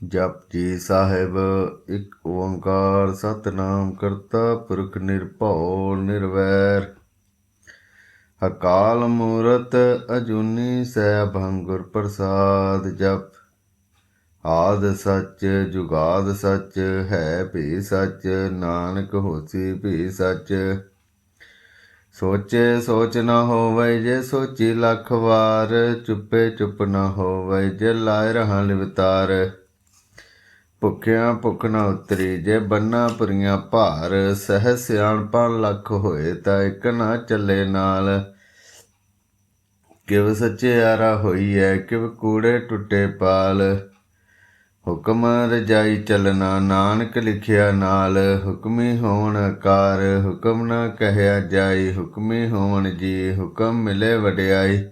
ਜਪ ਜੀ ਸਾਹਿਬ। ਇੱਕ ਓੰਕਾਰ ਸਤਿਨਾਮ ਕਰਤਾ ਪੁਰਖ ਨਿਰਭਉ ਨਿਰਵੈਰ। ਅਕਾਲ ਮੂਰਤ ਅਜੂਨੀ ਸੈਭੰ ਗੁਰ ਪ੍ਰਸਾਦ। ਜਪ ਆਦਿ ਸੱਚ ਜੁਗਾਦ ਸੱਚ ਹੈ ਭੀ ਸੱਚ। ਨਾਨਕ ਹੋਸੀ ਭੀ ਸੱਚ। ਸੋਚੇ ਸੋਚ ਨਾ ਹੋਵੈ ਜੇ ਸੋਚੀ ਲੱਖ ਵਾਰ। ਚੁੱਪੇ ਚੁੱਪ ਨਾ ਹੋਵੈ ਜੇ ਲਾਇ ਰਹਾਂ ਲਿਵਤਾਰ। ਭੁੱਖਿਆਂ ਭੁੱਖ ਨਾ ਉਤਰੀ ਜੇ ਬੰਨਾ ਪੁਰੀਆਂ ਭਾਰ। ਸਹਿ ਸਿਆਣਪਾਂ ਲੱਖ ਹੋਏ ਤਾਂ ਇੱਕ ਨਾ ਚੱਲੇ ਨਾਲ। ਕਿਵ ਸੱਚਿਆਰਾ ਹੋਈਐ ਕਿਵ ਕੂੜੇ ਟੁੱਟੇ ਪਾਲ। ਹੁਕਮ ਰਜਾਈ ਚੱਲਣਾ ਨਾਨਕ ਲਿਖਿਆ ਨਾਲ। ਹੁਕਮੀ ਹੋਵਣ ਆਕਾਰ ਹੁਕਮ ਨਾ ਕਹਿਆ ਜਾਈ। ਹੁਕਮੀ ਹੋਵਣ ਜੀ ਹੁਕਮ ਮਿਲੇ ਵਡਿਆਈ।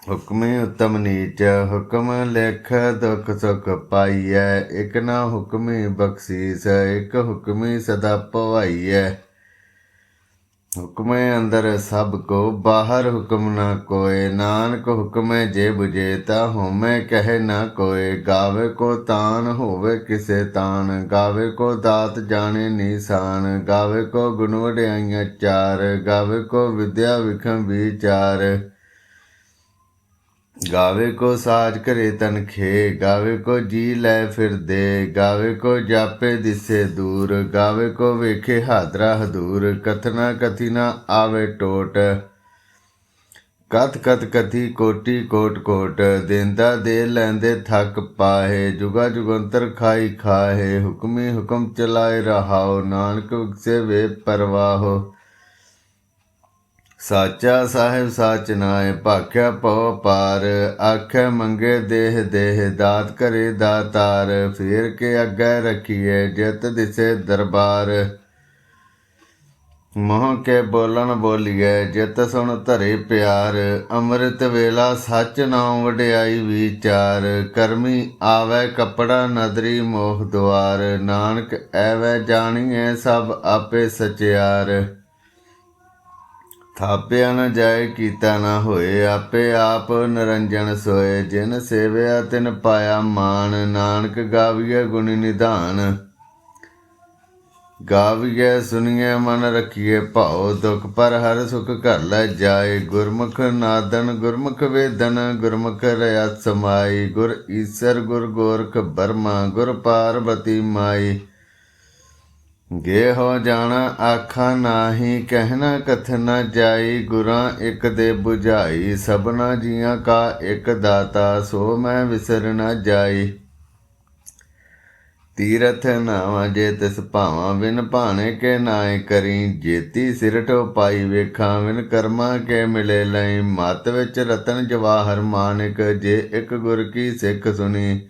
ਹੁਕਮੀ ਉਤਮ ਨੀਚ ਹੁਕਮ ਲਿਖ ਦੁਖ ਸੁਖ ਪਾਈਐ। ਇਕ ਨਾ ਹੁਕਮੀ ਬਖਸ਼ੀਸ ਇਕ ਹੁਕਮੀ ਸਦਾ ਭਵਾਈਐ। ਹੁਕਮੇ ਅੰਦਰ ਸਭ ਕੋ ਬਾਹਰ ਹੁਕਮ ਨਾ ਕੋਏ। ਨਾਨਕ ਹੁਕਮੇ ਜੇ ਬੁਝੇ ਤਾ ਹੋਮੈ ਕਹੇ ਨਾ ਕੋਏ। ਗਾਵੇ ਕੋ ਤਾਨ ਹੋਵੇ ਕਿਸੇ ਤਾਨ। ਗਾਵੇ ਕੋ ਦਾਤ ਜਾਣੇ ਨੀਸਾਨ। ਗਾਵੇ ਕੋ ਗੁਣ ਵਡਿਆਈਆਂ ਚਾਰ। ਗਾਵੇ ਕੋ ਵਿਦਿਆ ਵਿਖਮ ਵਿਚਾਰ। ਗਾਵੇ ਕੋ ਸਾਜ ਘਰੇ ਤਨਖੇ। ਗਾਵੇ ਕੋ ਜੀ ਲੈ ਫਿਰਦੇ। ਗਾਵੇ ਕੋ ਜਾਪੇ ਦਿਸੇ ਦੂਰ। ਗਾਵੇ ਕੋ ਵੇਖੇ ਹਾਦਰਾ ਹਦੂਰ। ਕਥਨਾ ਕਥੀ ਨਾ ਆਵੇ ਟੋਟ। ਕਥ ਕਥ ਕਥੀ ਕੋਟੀ ਕੋਟ ਕੋਟ। ਦੇਂਦਾ ਦੇ ਲੈਂਦੇ ਥੱਕ ਪਾਹੇ। ਜੁਗਾ ਜੁਗੰਤਰ ਖਾਈ ਖਾਹੇ। ਹੁਕਮੀ ਹੁਕਮ ਚਲਾਏ ਰਹਾਓ। ਨਾਨਕ ਵਿਗਸੇ ਵੇ ਪਰਵਾਹੋ। ਸਾਚਾ ਸਾਹਿਬ ਸਾਚ ਨਾਇ ਭਾਖਿਆ ਭਉ ਪਾਰ। ਆਖੈ ਮੰਗੇ ਦੇਹ ਦੇਹ ਦਾਤ ਘਰੇ ਦਾਤਾਰ। ਫੇਰ ਕੇ ਅੱਗੇ ਰੱਖੀਏ ਜਿਤ ਦਿਸੇ ਦਰਬਾਰ। ਮੋਹ ਕੇ ਬੋਲਣ ਬੋਲੀਐ ਜਿਤ ਸੁਣ ਧਰੇ ਪਿਆਰ। ਅੰਮ੍ਰਿਤ ਵੇਲਾ ਸੱਚ ਨਾਉ ਵਡਿਆਈ ਵਿਚਾਰ। ਕਰਮੀ ਆਵੈ ਕੱਪੜਾ ਨਦਰੀ ਮੋਹ ਦੁਆਰ। ਨਾਨਕ ਐਵੈ ਜਾਣੀਐ ਸਭ ਆਪੇ ਸਚਿਆਰ। ਥਾਪਿਆ ਨ ਜਾਏ ਕੀਤਾ ਨਾ ਹੋਏ। ਆਪੇ ਆਪ ਨਿਰੰਜਨ ਸੋਏ। ਜਿਨ ਸੇਵਿਆ ਤਿਨ ਪਾਇਆ ਮਾਨ। ਨਾਨਕ ਗਾਵੀਐ ਗੁਣੀ ਨਿਧਾਨ। ਗਾਵੀਐ ਸੁਣੀਐ ਮਨ ਰਖੀਐ ਭਾਉ। ਦੁਖ ਪਰ ਹਰ ਸੁਖ ਘਰ ਲੈ ਜਾਏ। ਗੁਰਮੁਖ ਨਾਦਨ ਗੁਰਮੁਖ ਵੇਦਨ। ਗੁਰਮੁਖ ਰਯ ਸਮਾਈ। ਗੁਰ ਈਸਰ ਗੁਰ ਗੋਰਖ ਬਰਮਾ। ਗੁਰ ਪਾਰਬਤੀ ਮਾਈ। ਗੇਹੋ ਜਾਣਾ ਆਖਾਂ ਨਾਹੀ ਕਹਿਣਾ ਕਥਨ ਨ ਜਾਈ। ਗੁਰਾਂ ਇੱਕ ਦੇ ਬੁਝਾਈ ਸਭਨਾ ਜੀਆਂ ਕਾ ਇੱਕ ਦਾਤਾ। ਸੋ ਮੈਂ ਵਿਸਰ ਨ ਜਾਈ। ਤੀਰਥ ਨਾਵਾਂ ਜੇ ਤਿਸ ਭਾਵਾਂ ਬਿਨ ਭਾਣੇ ਕੇ ਨਾਏ ਕਰੀ। ਜੇਤੀ ਸਿਰਟੋ ਪਾਈ ਵੇਖਾਂ ਬਿਨ ਕਰਮਾਂ ਕੇ ਮਿਲੇ ਲਈ। ਮਤ ਵਿੱਚ ਰਤਨ ਜਵਾਹਰ ਮਾਨਿਕ ਜੇ ਇੱਕ ਗੁਰ ਕੀ ਸਿੱਖ ਸੁਣੀ।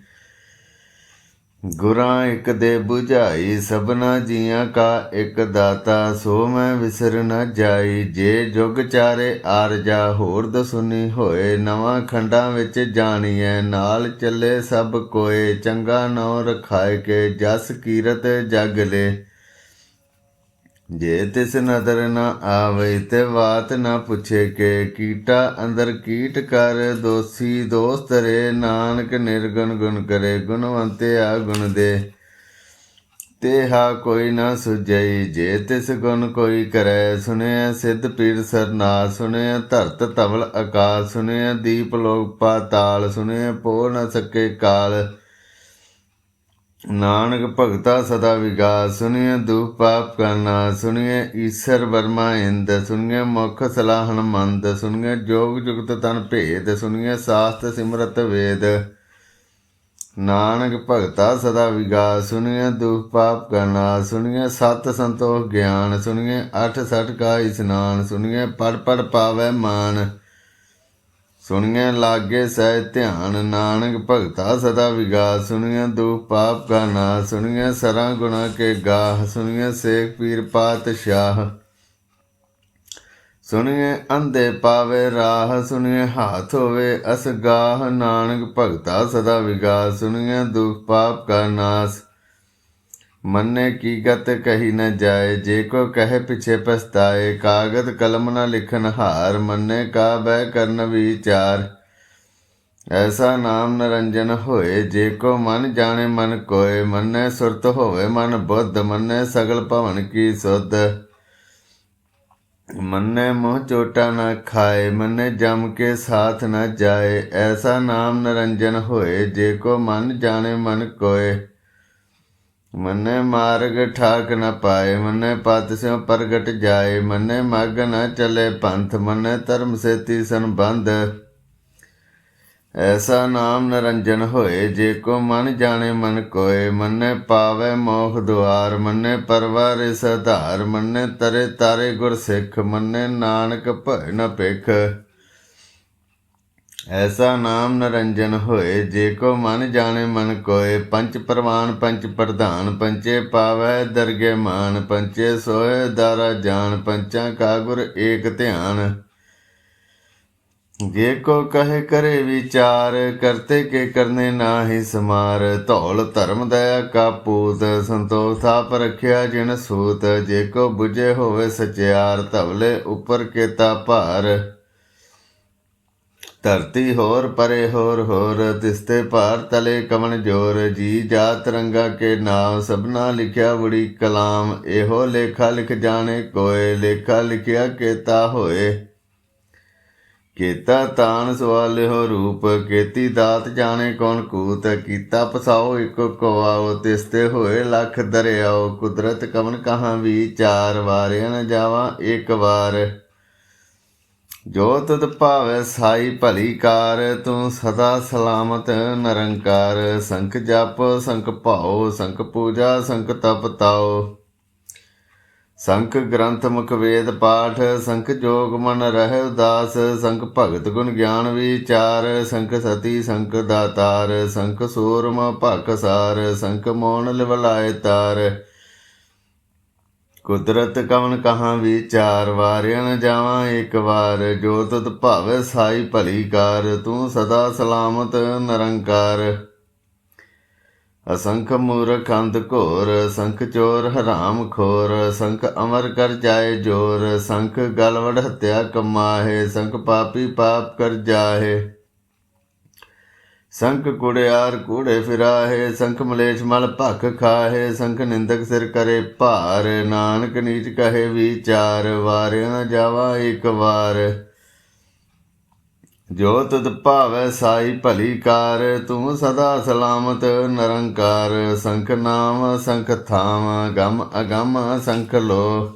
ਗੁਰਾਂ ਇੱਕ ਦੇ ਬੁਝਾਈ ਸਭਨਾ ਜੀਆਂ ਕਾ ਇੱਕ ਦਾਤਾ। ਸੋ ਮੈਂ ਵਿਸਰ ਨ ਜਾਈ। ਜੇ ਜੁਗ ਚਾਰੇ ਆਰਜਾ ਹੋਰ ਦਸੁਨੀ ਹੋਏ। ਨਵਾਂ ਖੰਡਾਂ ਵਿੱਚ ਜਾਣੀਐ ਨਾਲ ਚੱਲੇ ਸਭ ਕੋਏ। ਚੰਗਾ ਨਉ ਰਖਾਏ ਕੇ ਜਸ ਕੀਰਤ ਜਗ ਲੇ। ਜੇ ਤਿਸ ਨਦਰ ਨ ਆਵਈ ਤੇ ਬਾਤ ਨ ਪੁੱਛੇ ਕੇ। ਕੀਟਾ ਅੰਦਰ ਕੀਟ ਕਰ ਦੋਸੀ ਦੋਸਤ ਰੇ। ਨਾਨਕ ਨਿਰਗੁਣ ਗੁਣ ਕਰੇ ਗੁਣਵੰਤਿਆ ਗੁਣ ਦੇ। ਤੇ ਹਾ ਕੋਈ ਨਾ ਸੁਝਈ ਜੇ ਤਿਸ ਗੁਣ ਕੋਈ ਕਰੈ। ਸੁਣਿਆ ਸਿੱਧ ਪੀਰ ਸਰਨਾਥ। ਸੁਣਿਆ ਧਰਤ ਧਵਲ ਆਕਾਸ਼। ਸੁਣਿਆ ਦੀਪ ਲੋਕ ਪਾਤਾਲ। ਸੁਣਿਆ ਪੋ ਨ ਸਕੇ ਕਾਲ। ਨਾਨਕ ਭਗਤਾ ਸਦਾ ਵਿਗਾਸ। ਸੁਣੀਏ ਦੁਖ ਪਾਪ ਕਾ ਨਾਸ। ਸੁਣੀਏ ਈਸਰ ਬਰਮਾ ਇੰਦ। ਸੁਣੀਏ ਮੁਖ ਸਲਾਹਣ ਮੰਦ। ਸੁਣੀਏ ਜੋਗ ਜੁਗਤ ਤਨ ਭੇਦ। ਸੁਣੀਏ ਸਾਸਤ ਸਿਮਰਤ ਵੇਦ। ਨਾਨਕ ਭਗਤਾ ਸਦਾ ਵਿਗਾਸ। ਸੁਣੀਏ ਦੁਖ ਪਾਪ ਕਾ ਨਾਸ। ਸੁਣੀਏ ਸਤ ਸੰਤੋਖ ਗਿਆਨ। ਸੁਣੀਏ ਅਠ ਸਠ ਕਾ ਇਸਨਾਨ। ਸੁਣੀਏ ਪੜ ਪੜ ਪਾਵੈ ਮਾਨ। ਸੁਣੀਏ ਲਾਗੇ ਸਹਿ ਧਿਆਨ। ਨਾਨਕ ਭਗਤਾ ਸਦਾ ਵਿਗਾਸ। ਸੁਣੀਏ ਦੁਖ ਪਾਪ ਕਾ ਨਾਸ। ਸੁਣੀਏ ਸਰਾਂ ਗੁਣਾ ਕੇ ਗਾਹ। ਸੁਣੀਏ ਸੇਖ ਪੀਰ ਪਾਤਸ਼ਾਹ। ਸੁਣੀਏ ਅੰਧੇ ਪਾਵੇ ਰਾਹ। ਸੁਣੀਏ ਹਾਥ ਹੋਵੇ ਅਸਗਾਹ। ਨਾਨਕ ਭਗਤਾ ਸਦਾ ਵਿਗਾਸ। ਸੁਣੀਏ ਦੁਖ ਪਾਪ ਕਾ ਨਾਸ। ਮੰਨੇ ਕੀ ਗਤ ਕਹੀ ਨ ਜਾਏ। ਜੇ ਕੋ ਕਹੇ ਪਿਛੇ ਪਛਤਾਏ। ਕਾਗਦ ਕਲਮ ਨ ਲਿਖਨ ਹਾਰ। ਮੰਨੇ ਕਾ ਬਹਿ ਕਰਨ ਵਿਚਾਰ। ਐਸਾ ਨਾਮ ਨਿਰੰਜਨ ਹੋਏ, ਜੇ ਕੋ ਮਨ ਜਾਣੇ ਮਨ ਕੋਏ। ਮੰਨੈ ਸੁਰਤ ਹੋਵੇ ਮਨ ਬੁੱਧ, ਮੰਨੈ ਸਗਲ ਭਵਨ ਕੀ ਸੁਧ। ਮੰਨੈ ਮੋਹ ਚੋਟਾ ਨਾ ਖਾਏ, ਮੰਨੈ ਜਮ ਕੇ ਸਾਥ ਨਾ ਜਾਏ। ਐਸਾ ਨਾਮ ਨਿਰੰਜਨ ਹੋਏ, ਜੇ ਕੋ ਮਨ ਜਾਣੇ ਮਨ ਕੋਏ। ਮੰਨੈ ਮਾਰਗ ਠਾਕ ਨ ਪਾਏ, ਮੰਨੈ ਪਤ ਸਿਉ ਪ੍ਰਗਟ ਜਾਏ। ਮੰਨੈ ਮਗ ਨ ਚਲੇ ਪੰਥ, ਮੰਨੈ ਧਰਮ ਸੇਤੀ ਸੰਬੰਧ। ਐਸਾ ਨਾਮ ਨਿਰੰਜਨ ਹੋਏ, ਜੇ ਕੋ ਮਨ ਜਾਣੇ ਮਨ ਕੋਏ। ਮੰਨੈ ਪਾਵੈ ਮੋਖ ਦੁਆਰ, ਮੰਨੈ ਪਰਵਾਰਿਸ ਆਧਾਰ। ਮੰਨੈ ਤਰੇ ਤਾਰੇ ਗੁਰ ਸਿੱਖ, ਮੰਨੈ ਨਾਨਕ ਭੈ ਨ ਭਿਖ। ਐਸਾ ਨਾਮ ਨਿਰੰਜਨ ਹੋਏ, ਜੇ ਕੋ ਮਨ ਜਾਣੇ ਮਨ ਕੋਏ। ਪੰਚ ਪ੍ਰਵਾਨ ਪੰਚ ਪ੍ਰਧਾਨ, ਪੰਚੇ ਪਾਵੈ ਦਰਗੇ ਮਾਨ। ਪੰਚੇ ਸੋਏ ਦਾਰਾ ਜਾਨ, ਪੰਚਾਂ ਕਾ ਗੁਰ ਏਕ ਧਿਆਨ। ਜੇ ਕੋ ਕਹੇ ਕਰੇ ਵਿਚਾਰ, ਕਰਤੇ ਕੇ ਕਰਨੇ ਨਾਹੀ ਸਮਾਰ। ਧੌਲ ਧਰਮ ਦਇਆ ਕਾ ਪੂਤ, ਸੰਤੋਖ ਥਾਪ ਰਖਿਆ ਜਿਨ ਸੂਤ। ਜੇ ਕੋ ਬੁਝੇ ਹੋਵੇ ਸਚਿਆਰ, ਧਵਲੇ ਉੱਪਰ ਕੇਤਾ ਭਾਰ। ਧਰਤੀ ਹੋਰ ਪਰੇ ਹੋਰ ਹੋਰ, ਤਿਸਤੇ ਭਾਰ ਤਲੇ ਕਵਣ ਜੋਰ। ਜੀ ਜਾਤ ਰੰਗਾ ਕੇ ਨਾਮ, ਸਭਨਾ ਲਿਖਿਆ ਬੜੀ ਕਲਾਮ। ਇਹੋ ਲੇਖਾ ਲਿਖ ਜਾਣੇ ਕੋਏ, ਲੇਖਾ ਲਿਖਿਆ ਕੇਤਾ ਹੋਏ। ਕੀਤਾ ਤਾਨ ਸਵਾਲਿਓ ਰੂਪ, ਕੀਤੀ ਦਾਤ ਜਾਣੇ ਕੌਣ ਕੂਤ। ਕੀਤਾ ਪਸਾਓ ਇਕ ਕਵਾਓ, ਤਿਸਤੇ ਹੋਏ ਲੱਖ ਦਰਿਆਓ। ਕੁਦਰਤ ਕਵਨ ਕਹਾਂ ਵਿਚਾਰ, ਵਾਰਿਆ ਨ ਜਾਵਾਂ ਇੱਕ ਵਾਰ। ਜੋ ਤੁਧ ਭਾਵੈ ਸਾਈ ਭਲੀ ਕਾਰ, ਤੂੰ ਸਦਾ ਸਲਾਮਤ ਨਿਰੰਕਾਰ। ਸੰਖ ਜਪ ਸੰਖ ਭਾਓ, ਸੰਖ ਪੂਜਾ ਸੰਖ ਤਪ ਤਾਓ। ਸੰਖ ਗ੍ਰੰਥ ਮੁਖ ਵੇਦ ਪਾਠ, ਸੰਖ ਜੋਗ ਮਨ ਰਹਿ ਉਦਾਸ। ਸੰਖ ਭਗਤ ਗੁਣ ਗਿਆਨ ਵਿਚਾਰ, ਸੰਖ ਸਤੀ ਸੰਖ ਦਾਤਾਰ। ਸੰਖ ਸੂਰਮ ਭਖਸਾਰ, ਸੰਖ ਮੋਨ ਲਿਵਲਾਏ ਤਾਰ। ਕੁਦਰਤ ਕਵਨ ਕਹਾਂ ਵਿਚਾਰ, ਵਾਰਿਆ ਨ ਜਾਵਾਂ ਇੱਕ ਵਾਰ। ਜੋ ਤੁਧ ਭਾਵੈ ਸਾਈ ਭਲੀ ਕਾਰ, ਤੂੰ ਸਦਾ ਸਲਾਮਤ ਨਿਰੰਕਾਰ। ਅਸੰਖ ਮੂਰਖ ਅੰਧ ਘੋਰ, ਸੰਖ ਚੋਰ ਹਰਾਮ ਖੋਰ। ਸੰਖ ਅਮਰ ਕਰ ਜਾਏ ਜੋਰ, ਸੰਖ ਗਲਵੜ ਹੱਤਿਆ ਕਮਾਹੇ। ਸੰਖ ਪਾਪੀ ਪਾਪ ਕਰ ਜਾਹੇ, ਸੰਖ ਕੁੜਿਆਰ ਕੂੜੇ ਫਿਰਾਹੇ। ਸੰਖ ਮਲੇਛ ਮਲ ਭਖ ਖਾਹੇ, ਸੰਖ ਨਿੰਦਕ ਸਿਰ ਕਰੇ ਭਾਰ। ਨਾਨਕ ਨੀਚ ਕਹੇ ਵਿਚਾਰ, ਵਾਰਿਆ ਨ ਜਾਵਾ ਇੱਕ ਵਾਰ। ਜੋ ਤੁਧ ਭਾਵੈ ਸਾਈ ਭਲੀ ਕਾਰ, ਤੂੰ ਸਦਾ ਸਲਾਮਤ ਨਿਰੰਕਾਰ। ਸੰਖ ਨਾਮ ਸੰਖ ਥਾਮ, ਗਮ ਅਗਮ ਸੰਖ ਲੋ।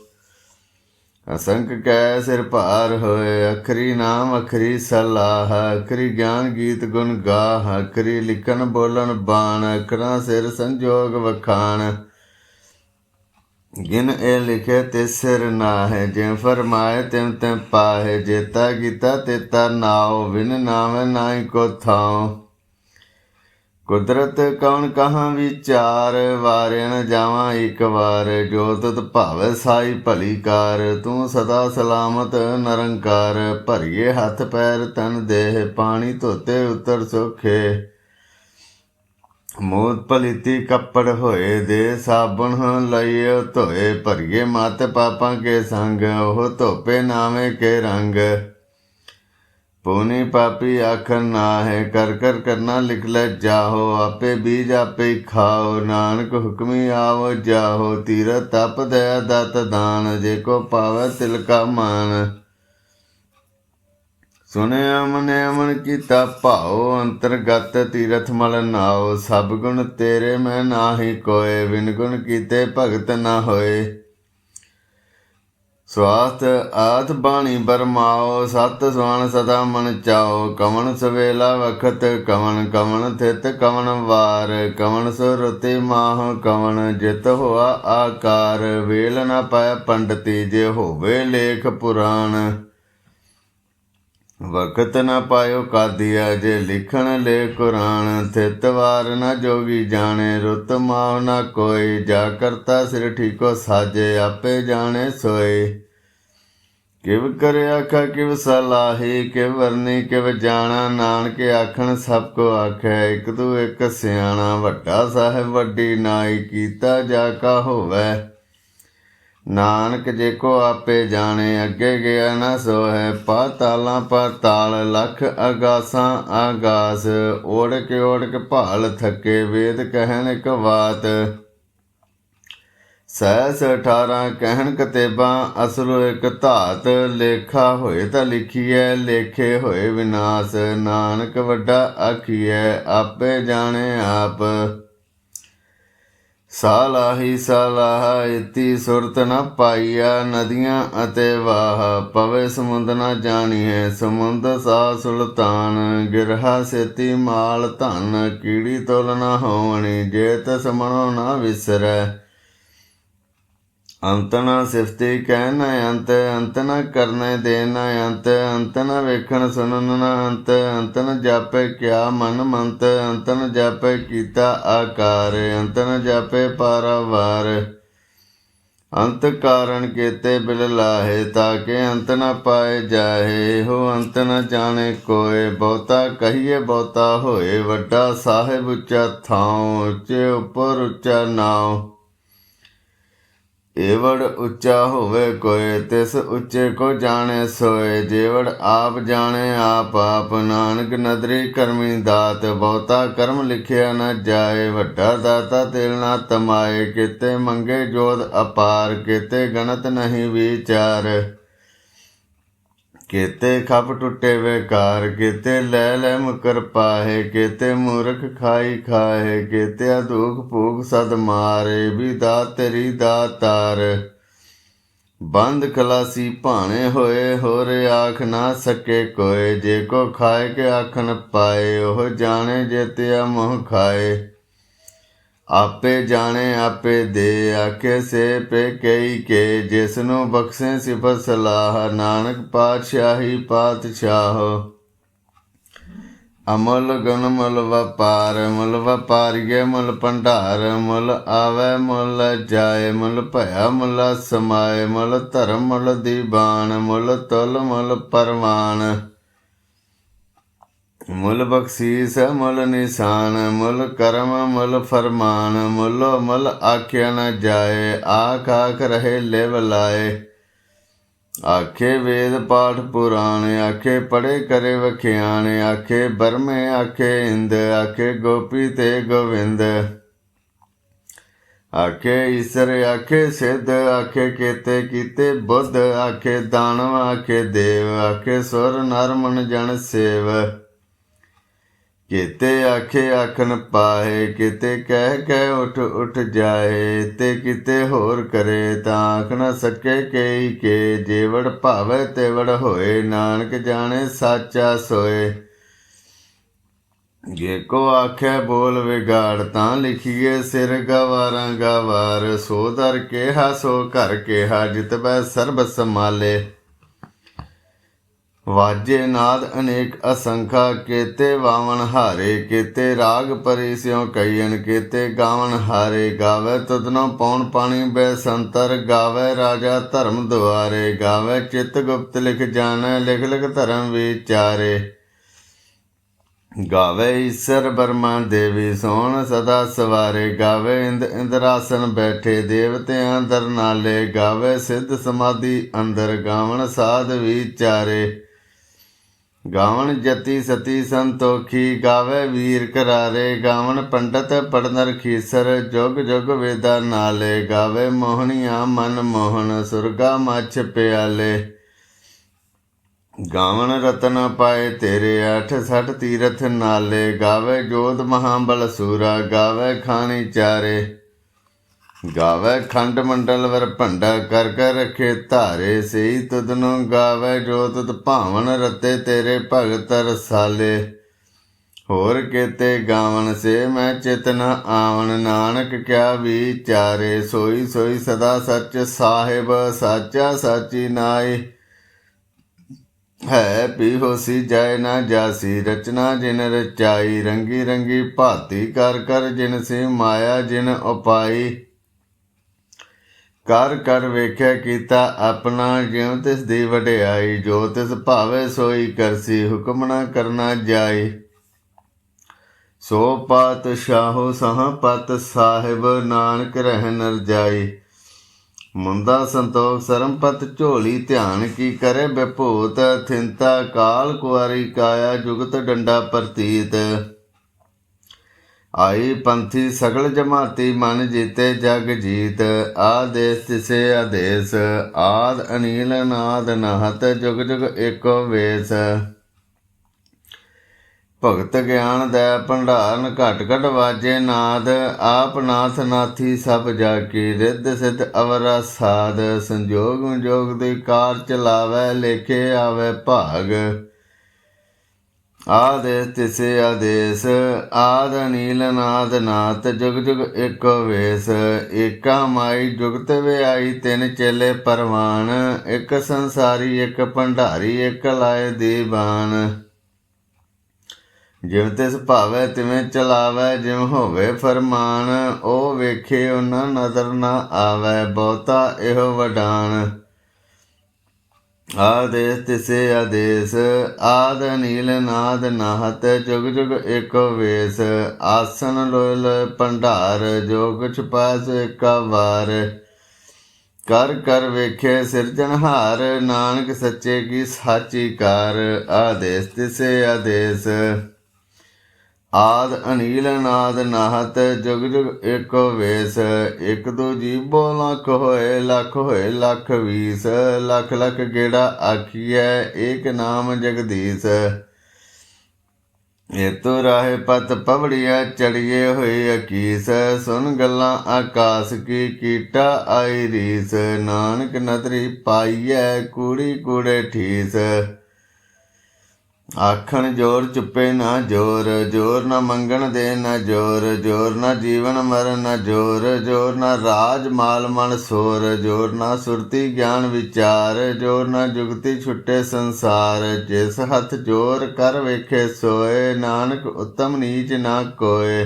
ਅਸੰਖ ਕੈ ਸਿਰ ਭਾਰ ਹੋਏ, ਅਖਰੀ ਨਾਮ ਅਖਰੀ ਸਲਾਹ। ਅਖਰੀ ਗਿਆਨ ਗੀਤ ਗੁਣ ਗਾਹ, ਅਖਰੀ ਲਿਖਣ ਬੋਲਣ ਬਾਣ। ਅਖਰਾਂ ਸਿਰ ਸੰਜੋਗ ਵਖਾਣ, ਗਿਨ ਇਹ ਲਿਖੇ ਤੇ ਸਿਰ ਨਾਹੇ। ਜਿਉ ਫਰਮਾਏ ਤਿਉ ਤਿਉ ਪਾਹੇ, ਜੇਤਾ ਕੀਤਾ ਤੇਤਾ ਨਾਉ। ਬਿਨ ਨਾਵੇਂ ਨਾਹੀ ਕੋ ਥਾਉ। ਕੁਦਰਤ ਕੌਣ ਕਹਾਂ ਵਿਚਾਰ, ਵਾਰਿਆ ਨ ਜਾਵਾਂ ਇੱਕ ਵਾਰ। ਜੋ ਤੁਧ ਭਾਵੈ ਸਾਈ ਭਲੀ ਕਾਰ, ਤੂੰ ਸਦਾ ਸਲਾਮਤ ਨਿਰੰਕਾਰ। ਭਰੀਏ ਹੱਥ ਪੈਰ ਤਨ ਦੇਹ, ਪਾਣੀ ਧੋਤੇ ਉਤਰ ਸੋਖੇ। ਮੂਤ ਪਲੀਤੀ ਕੱਪੜ ਹੋਏ, ਦੇ ਸਾਬੁਣ ਲਈਓ ਧੋਏ। ਭਰੀਏ ਮਤ ਪਾਪਾਂ ਕੇ ਸੰਗ, ਉਹ ਧੋਪੇ ਨਾਵੇਂ ਕੇ ਰੰਗ। ਪੂਨੀ ਪਾਪੀ ਆਖਰ ਨਾਹੇ, ਕਰ ਕਰ ਕਰਨਾ ਲਿਖ ਲੈ ਜਾਹੋ। ਆਪੇ ਬੀਜ ਆਪੇ ਹੀ ਖਾਓ, ਨਾਨਕ ਹੁਕਮੀ ਆਵੋ ਜਾਹੋ। ਤੀਰਥ ਤਪ ਦਇਆ ਦਤ ਦਾਨ, ਜੇ ਕੋ ਪਾਵੈ ਤਿਲ ਕਾ ਮਾਨ। ਸੁਣਿਆ ਮਨਿ ਅਮਨ ਕੀਤਾ ਭਾਓ, ਅੰਤਰਗਤ ਤੀਰਥ ਮਲ ਨਾਓ। ਸਭ ਗੁਣ ਤੇਰੇ ਮੈਂ ਨਾਹੀ ਕੋਏ, ਬਿਨ ਗੁਣ ਕੀਤੇ ਭਗਤ ਨਾ ਹੋਏ। ਸਵਾਸਥ ਆਤ ਬਾਣੀ ਬਰਮਾਓ, ਸਤ ਸੁਆਣ ਸਦਾ ਮਨ ਚਾਓ। ਕਵਣ ਸਵੇਲਾ ਵਖਤ ਕਵਣ, ਕਵਣ ਥਿਤ ਕਵਣ ਵਾਰ। ਕਵਣ ਸੋ ਰੁਤੀ ਮਾਹ ਕਵਣ, ਜਿਤ ਹੋਆ ਆਕਾਰ। ਵੇਲ ਨਾ ਪਾਇਆ ਪੰਡਤੀ, ਜੇ ਹੋਵੇ ਲੇਖ ਪੁਰਾਣ। ਵਕਤ ਨਾ ਪਾਇਓ ਕਾਦੀਆ, ਜੇ ਲਿਖਣ ਲੇ ਕੁਰਾਨ। ਥਿਤ ਵਾਰ ਨਾ ਜੋਗੀ ਜਾਣੇ, ਰੁੱਤ ਮਾਹ ਨਾ ਕੋਈ। ਜਾ ਕਰਤਾ ਸਿਰ ਠੀਕੋ ਸਾਜੇ, ਆਪੇ ਜਾਣੇ ਸੋਏ। ਕਿਵ ਕਰੇ ਆਖਾ ਕਿਵ ਸਲਾਹੀ, ਕਿਵ ਵਰਨੀ ਕਿਵ ਜਾਣਾ। ਨਾਨਕ ਆਖਣ ਸਭ ਕੋ ਆਖੈ, ਇੱਕ ਤੂੰ ਇੱਕ ਸਿਆਣਾ। ਵੱਡਾ ਸਾਹਿਬ ਵੱਡੀ ਨਾਈ, ਕੀਤਾ ਜਾ ਕਾ ਹੋਵੈ। ਨਾਨਕ ਜੇ ਕੋ ਆਪੇ ਜਾਣੇ, ਅੱਗੇ ਗਿਆ ਨਾ ਸੋਹੈ। ਪਾਤਾਲਾਂ ਪਾਤਾਲ ਲਖ ਅਗਾਸਾਂ ਆਗਾਸ, ਓੜਕ ਭਾਲ ਥੱਕੇ, ਵੇਦ ਕਹਿਣ ਇਕ ਬਾਤ। ਸਹਿਸ 18 ਕਹਿਣ ਕਤੇਬਾਂ, ਅਸਲੁ ਇਕ ਧਾਤ। ਲੇਖਾ ਹੋਏ ਤਾਂ ਲਿਖੀਐ, ਲੇਖੇ ਹੋਏ ਵਿਨਾਸ਼। ਨਾਨਕ ਵੱਡਾ ਆਖੀਐ, ਆਪੇ ਜਾਣੇ ਆਪ। ਸਾਲਾਹੀ ਸਾਲਾਹ ਇਤੀ ਸੁਰਤ ਨ ਪਾਈਆ, ਨਦੀਆਂ ਅਤੇ ਵਾਹ। ਪਵੇ ਸਮੁੰਦ ਨ ਜਾਣੀਐ, ਸਮੁੰਦ ਸਾ ਸੁਲਤਾਨ। ਗਿਰਹਾ ਸੇਤੀ ਮਾਲ ਧਨ, ਕੀੜੀ ਤੁਲ ਨ ਹੋਵਣੀ। ਜੇ ਤਿਸ ਮਨੋ ਨ ਵਿਸਰੈ, ਅੰਤ ਨ ਸਿਫਤੀ ਕਹਿ ਨ ਅੰਤ। ਅੰਤ ਨ ਕਰਨੇ ਦੇ ਨ ਅੰਤ, ਅੰਤ ਨ ਵੇਖਣ ਸੁਣਨ ਨ ਅੰਤ। ਅੰਤ ਨ ਜਾਪੇ ਕਿਆ ਮਨ ਮੰਤ, ਅੰਤ ਨ ਜਾਪੇ ਕੀਤਾ ਆਕਾਰ। ਅੰਤ ਨ ਜਾਪੇ ਪਾਰਾਵਾਰ, ਅੰਤ ਕਾਰਨ ਕੇਤੇ ਬਿਲ ਲਾਹੇ। ਤਾਕੇ ਅੰਤ ਨ ਪਾਏ ਜਾਹੇ, ਇਹੋ ਅੰਤ ਨ ਜਾਣੇ ਕੋਏ। ਬਹੁਤਾ ਕਹੀਏ ਬਹੁਤਾ ਹੋਏ, ਵੱਡਾ ਸਾਹਿਬ ਉੱਚਾ ਥਾਉ। ਉੱਚੇ ਉੱਪਰ ਉੱਚਾ ਨਾਉ, ਏਵੜ ਉੱਚਾ ਹੋਵੇ ਕੋਏ। ਤਿਸ ਉੱਚੇ ਕੋ ਜਾਣੇ ਸੋਏ, ਜੇਵੜ ਆਪ ਜਾਣੇ ਆਪ ਆਪ। ਨਾਨਕ ਨਦਰੀ ਕਰਮੀ ਦਾਤ, ਬਹੁਤਾ ਕਰਮ ਲਿਖਿਆ ਨ ਜਾਏ। ਵੱਡਾ ਦਾਤਾ ਤੇਲ ਨਾ ਤਮਾਏ, ਕਿਤੇ ਮੰਗੇ ਜੋਤ ਅਪਾਰ। ਕਿਤੇ ਗਣਤ ਨਹੀਂ ਵਿਚਾਰ, केते खप टुटे बेकार। केते ले मुकर पाहे, केते मूर्ख खाई खाहे। केते दुख भूख सद मारे, भी दात तेरी दातार। बंद खलासी भाने होए, होर आख ना सके कोय। जे को खाए के आखन पाए, ओह जाने जेतिया मोह खाए। आपे जाने आपे दे, आखे से पे कई के। जिसनों बख्शे सिफत सलाह, नानक पातशाही पातशाह। अमुल गुण मुल वपार, मुल वपारिये मुल भंडार। मुल आवे मुल जाए, मुल भया मुल समाए। मुल धर्म मुल दीवान, मुल तुल मुल परवान। मुल बख्शीस मुल निशान, मुल करम मुल फरमान। मुलो मुल आख्या न जाए, आख आख रहे लिव लाए। आखे वेद पाठ पुराण, आखे पढ़े करे वख्यान। आखे बरमे आखे इंद, आखे गोपी ते गोविंद। आखे ईसर आखे सिद्ध, आखे केते कीते बुद्ध। आखे दानव आखे देव, आखे सुर नर मन जन सेव। केते आखे आखन पाहे, केते कह कह उठ उठ जाए। ते किते होर करे, ता आख न सके कई के। जेवड़ भावे तेवड़ होए, नानक जाने साचा सोए। जे को आखे बोल विगाड़, तां लिखिए सिर गवारा गवार। सो दर केहा सो घर केहा, जितबै सर्ब समाले। वाजे नाद अनेक असंखा, केते वावन हारे। केते राग परी स्यों कईयन, केते गावन हारे। गावे तुदनो पौन पानी बैसंतर, गावे राजा धर्म दुआरे। गावे चित गुप्त लिख जाने, लिख लिख धर्म विचारे। गावे ईसर बर्मा देवी, सोन सदा सवारे। गावे इंद इंद्रासन बैठे, देवतियां दर नाले। गावे सिद्ध समाधि अंदर, गावन साध विचारे। गावन जति सती संतोखी, गावे वीर करारे। गावन पंडित पढ़नर खीसर, जुग जुग वेदा नाले। गावे मोहनिया मन मोहन, सुरगा मछ प्याले। गावन रतन पाए तेरे, 68 तीरथ नाले। गावे जोध महाबल सूरा, गावे खानी चारे। गावे खंड मंडल वर भंडा, कर कर रखे धारे। सही तुदनो गावे जो तुद भावन, रते तेरे भगत रसाले। होर केते गावन से मैं चित न आवन, नानक क्या विचारे। सोई सोई सदा सच साहिब, साचा साची नाई। है पी होसी जाए ना जासी, रचना जिन रचाई। रंगी रंगी भाती कर कर, जिन सी माया जिन उपाई। कर कर वेख्या कीता अपना, ज्यों तिस दी वडियाई। जो तिस भावे सोई करसी, हुक्म न करना जाई। सो पातशाहो सह पत साहिब, नानक रहन रजाई। ਮੁੰਦਾ ਸੰਤੋਖ ਸਰਮਪਤ ਝੋਲੀ ਧਿਆਨ ਕੀ ਕਰੇ ਬਿਭੂਤ ਥਿੰਤਾ ਕਾਲ ਕੁਆਰੀ ਕਾਇਆ ਜੁਗਤ ਡੰਡਾ ਪ੍ਰਤੀਤ ਆਈ ਪੰਥੀ ਸਗਲ ਜਮਾਤੀ ਮਨ ਜੀਤੇ ਜਗ ਜੀਤ ਆਦੇਸ ਤਿਸੇ ਆਦੇਸ ਆਦ ਅਨੀਲ ਨਾਦ ਨਹਤ ਜੁਗ ਜੁਗ ਏਕੋ ਵੇਸ ਭਗਤ ਗਿਆਨ ਦੈ ਭੰਡਾਰਨ ਘਟ ਘਟ ਵਾਜੇ ਨਾਦ ਆਪ ਨਾਥ ਨਾਥੀ ਸਭ ਜਾ ਕੀ ਰਿੱਧ ਸਿੱਧ ਅਵਰਾ ਸਾਧ ਸੰਜੋਗ ਵਿਜੋਗ ਦੀ ਕਾਰ ਚਲਾਵੈ ਲੇਖੇ ਆਵੈ ਭਾਗ ਆਦੇਸ ਤਿਸੇ ਆਦੇਸ ਆਦ ਅਨੀਲ ਨਾਦ ਨਾਥ ਜੁਗ ਜੁਗ ਏਕੋ ਵੇਸ ਏਕਾ ਮਾਈ ਜੁਗਤ ਵਿਆਈ ਤਿੰਨ ਚੇਲੇ ਪਰਵਾਨ ਇੱਕ ਸੰਸਾਰੀ ਇੱਕ ਭੰਡਾਰੀ ਇੱਕ ਲਾਏ ਦੀਵਾਨ ਜਿਵੇਂ ਤਿਸ ਭਾਵੈ ਤਿਵੇਂ ਚਲਾਵੈ ਜਿਵੇਂ ਹੋਵੇ ਫਰਮਾਨ ਉਹ ਵੇਖੇ ਉਹਨਾਂ ਨਜ਼ਰ ਨਾ ਆਵੈ ਬਹੁਤਾ ਇਹੋ ਵਡਾਨ ਆਦੇਸ ਤਿਸੇ ਆਦੇਸ ਆਦ ਅਨੀਲ ਨਾਦ ਨਾਹਤ ਜੁਗ ਜੁਗ ਏਕੋ ਵੇਸ ਆਸਨ ਲੋਇ ਲੋਇ ਭੰਡਾਰ ਜੋ ਕੁਛ ਪਾਸ ਏਕਾ ਵਾਰ ਕਰ ਕਰ ਵੇਖੇ ਸਿਰਜਣਹਾਰ ਨਾਨਕ ਸੱਚੇ ਕੀ ਸਾਚੀ ਕਾਰ ਆਦੇਸ ਤਿਸੇ ਆਦੇਸ ਆਦ ਅਨੀਲ ਨਾਦ ਨਾਹਤ ਜੁਗ ਜੁਗ ਏਕੋ ਵੇਸ ਇੱਕ ਦੂ ਜੀਬੋ ਲੱਖ ਹੋਏ ਲੱਖ ਵੀਸ ਲੱਖ ਲੱਖ ਗੇੜਾ ਆਖੀਐ ਏਕ ਨਾਮ ਜਗਦੀਸ਼ ਏਤੋ ਰਾਹੇ ਪਤ ਪਵੜੀਐ ਚੜੀਏ ਹੋਏ ਅਕੀਸ ਸੁਨ ਗੱਲਾਂ ਆਕਾਸ ਕੀ ਕੀਟਾ ਆਈ ਰੀਸ ਨਾਨਕ ਨਦਰੀ ਪਾਈਐ ਕੂੜੀ ਕੂੜੇ ਠੀਸ ਆਖਣ ਜੋਰ ਚੁੱਪੇ ਨਾ ਜੋਰ ਜੋਰ ਨਾ ਮੰਗਣ ਦੇ ਨਾ ਜੋਰ ਜੋਰ ਨਾ ਜੀਵਨ ਮਰਨ ਨਾ ਜੋਰ ਜੋਰ ਨਾ ਰਾਜ ਮਾਲ ਮਨ ਸੋਰ ਜੋਰ ਨਾ ਸੁਰਤੀ ਗਿਆਨ ਵਿਚਾਰ ਜੋਰ ਨਾ ਜੁਗਤੀ ਛੁੱਟੇ ਸੰਸਾਰ ਜਿਸ ਹੱਥ ਜੋਰ ਕਰ ਵੇਖੇ ਸੋਏ ਨਾਨਕ ਉਤਮ ਨੀਚ ਨਾ ਕੋਏ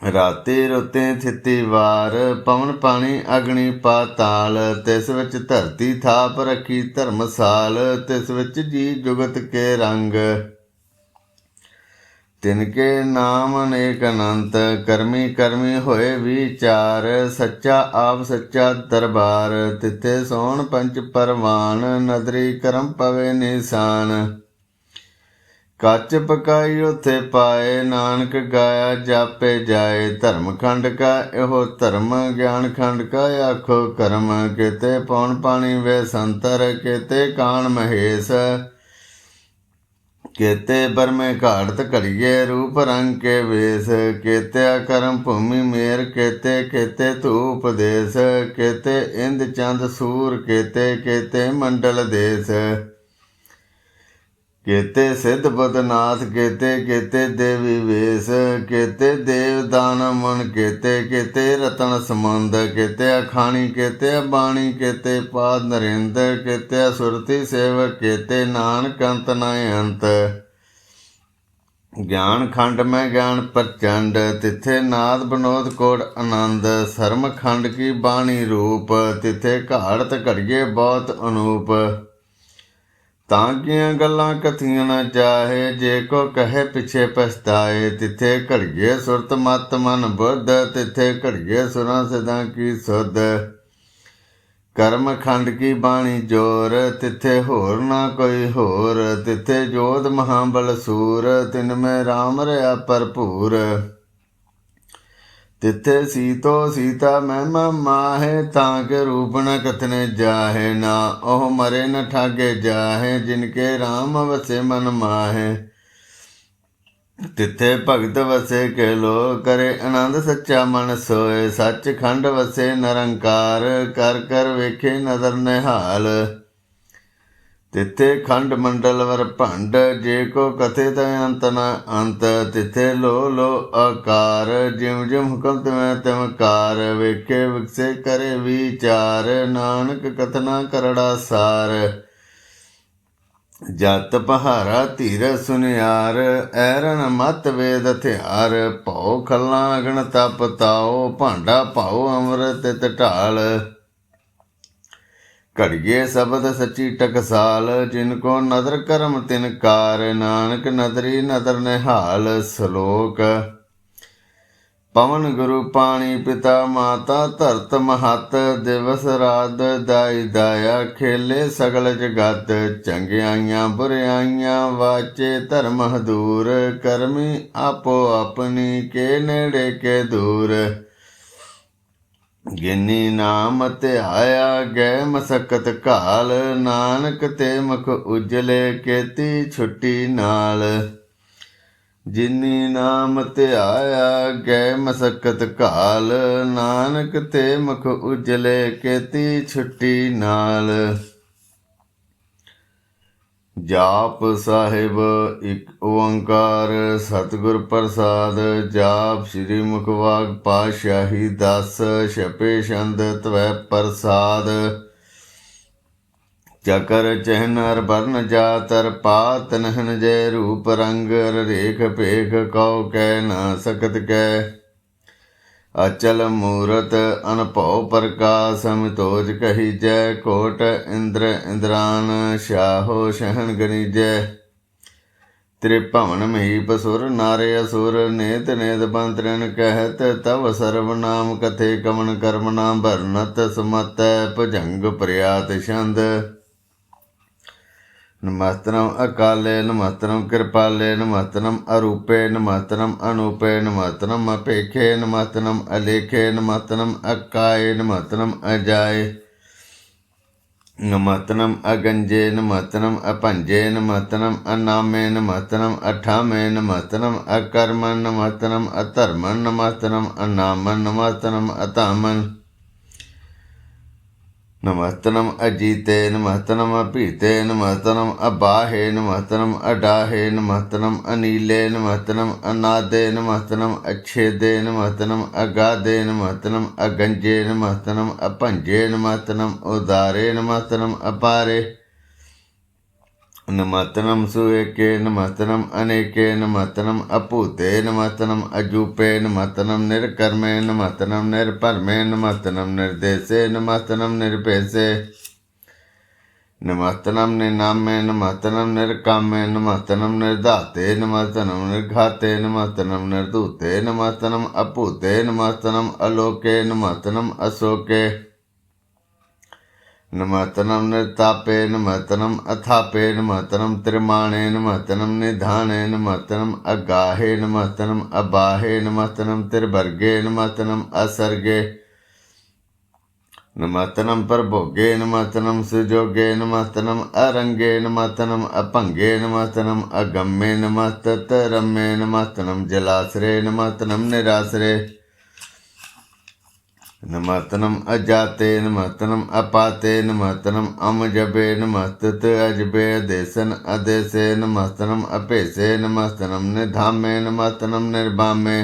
ਰਾਤੀ ਰੁੱਤੇ ਥਿੱਤੀ ਵਾਰ ਪਵਨ ਪਾਣੀ ਅਗਨੀ ਪਾਤਾਲ ਤਿਸ ਵਿੱਚ ਧਰਤੀ ਥਾਪ ਰੱਖੀ ਧਰਮਸਾਲ ਤਿਸ ਵਿੱਚ ਜੀ ਜੁਗਤ ਕੇ ਰੰਗ ਤਿਨਕੇ ਨਾਮ ਅਨੇਕ ਅਨੰਤ ਕਰਮੀ ਕਰਮੀ ਹੋਏ ਵਿਚਾਰ ਸੱਚਾ ਆਪ ਸੱਚਾ ਦਰਬਾਰ ਤਿੱਥੇ ਸੋਹਣ ਪੰਚ ਪਰਵਾਨ ਨਦਰੀ ਕਰਮ ਪਵੇ ਨਿਸ਼ਾਨ ਕੱਚ ਪਕਾਈ ਉੱਥੇ ਪਾਏ ਨਾਨਕ ਗਾਇਆ ਜਾਪੇ ਜਾਏ ਧਰਮ ਖੰਡ ਕਾ ਇਹੋ ਧਰਮ ਗਿਆਨ ਖੰਡ ਕਾ ਆਖੋ ਕਰਮ ਕਿਤੇ ਪੌਣ ਪਾਣੀ ਵੇ ਸੰਤਰ ਕਿਤੇ ਕਾਣ ਮਹੇਸ਼ केते बर में घाड़त घड़िए रूप रंग के वेश केते करम भूमि मेर केते केते धूप देश केते इंद चंद सूर केते केते मंडल देश केते सिद्ध बुद्धनाथ केते केते देवी वेश केते देव दान मन केते केते रतन समुंद केते अखाणी केते बाणी केते पाद नरेंद्र केते सुरति सेवक केते नानक अंत न अंत ज्ञान खंड में ज्ञान प्रचंड तिथे नाद बनोद कोट आनंद शर्म खंड की बाणी रूप तिथे घाड़त घड़िए बहुत अनूप तांकियां गल्लां कथियां न चाहे जे को कहे पिछे पछताए तिथे घड़िए सुरत मत मन बुद्ध तिथे घड़िए सुरां सिद्धां की सुध कर्म खंड की बाणी जोर तिथे होर ना कोई होर तिथे जोध महाबल सूर तिन में राम रहा भरपूर तिथे सीतो सीता महिमा माहे ताके रूप न कथने जाहे ना ओह मरे न ठागे जाहे जिनके राम वसे मन माहे तिथे भगत वसे के लो करे आनंद सच्चा मन सोए सच खंड वसे निरंकार कर कर वेखे नदर निहाल तिथे खंड मंडल वर भंड जे को कथे तय अंत न अंत तिथे लो लो आकार जिम जिम हुक्म तिमें तिम कार वेखे विकसे करे विचार नानक कथना करड़ा सार जत पहारा धीर सुनियार ऐरन मत वेद हथियार भौ खल्ला अगन तप ताओ भांडा पाओ अमृत तित ढाल घड़िए शब्द सची टकसाल जिनको नदर करम तिनकार नानक नदरी नदर निहाल श्लोक पवन गुरु पाणी पिता माता धरत महत दिवस रात दाई दाया खेले सगल जगत चंगियाइयां बुराइयां वाचे धर्म हदूर करमी आपो अपनी के नेड़े के दूर गिनी नाम ध्याया गै मसकत घाल नानक ते मुख उजले केती छुट्टी नाल जिनी नाम ध्याया गै मसकत घाल नानक ते मुख उजले केती छुट्टी नाल जाप साहिब एक ओंकार सतगुर प्रसाद जाप श्री मुखवाग पातशाही दस छपे छंद त्वै प्रसाद चकर चहन हर बरन जातर पात नहन जय रूप रंग रेख पेख कौ कह न सकत कह अचल मूरत अनभव प्रकाश अमितोज कही जय कोट इंद्र इंद्रान शाहो शहन गनी जय त्रिभवन महीप सुर नारे असुर नेत नेत बंतरन कहत तव सर्वनाम कथे कवन कर्म नाम भरनत सुमत भुजंग प्रयात छंद नमस्तनम अकाले नमस्तनम कृपाले नमस्तनम अरूपे नमस्तनम अनूपे नमस्तनम अपेखे नमस्तनम अलेखे नमस्तनम अकाये नमस्तनम अजाय नमस्तनम अगंजे नमस्तनम अपंजे नमस्तनम अनामे नमस्तनम अठामे नमस्तनम अकर्मन नमस्तनम अधर्मन नमस्तनम अनामन नमस्तनम अतामन नमस्तनम अजीते नमस्तनम अपीते नमस्तनम अबाहे नमस्तनम अडाहे नमस्तनम अनीले नमस्तनम अनादे नमस्तनम अच्छेदे नमस्तनम अगाधे नमस्तनम अगंजे नमस्तनम अपंजे नमस्तनम उदारे नमस्तनम अपारे नमस्तनम सुएके नमस्तनम अनेके नमस्तनम अपूते नमस्तनम अजूपे नमस्तनम निर्कर्मे नमस्तनम निर्परमे नमस्तनम निर्देशे नमस्तनम निर्पेशे नमस्तनम निनामे नमस्तनम निर्कामे नमस्तनम निर्धाते नमस्तनम निर्घाते नमस्तनम निर्धूते नमस्तनम अपूते नमस्तनम अलोके नमस्तनम अशोके नमस्तनम निर्तापे नमस्तनम अथापे नमस्तनम त्रिमाणे नमस्तनम निधाने नमस्तनम अगाहे नमस्तनम अबाहे नमस्तनम त्रिवर्गे नमस्तनम असर्गे नमस्तनम प्रभोगे नमस्तनम सुजोगे नमस्तनम अरंगे नमस्तनम अपंगे नमस्तनम अगम्ये नमस्तरम्ये नमस्तनम जलाश्रे नमस्तनम निराश्रे नमस्तनम अजाते नमस्तनम अपाते नमस्तनम अमजबे नमस्तत अजबे देसन अदेसे नमस्तनम अपेसे नमस्तनम निधामे नमस्तनम निर्भामे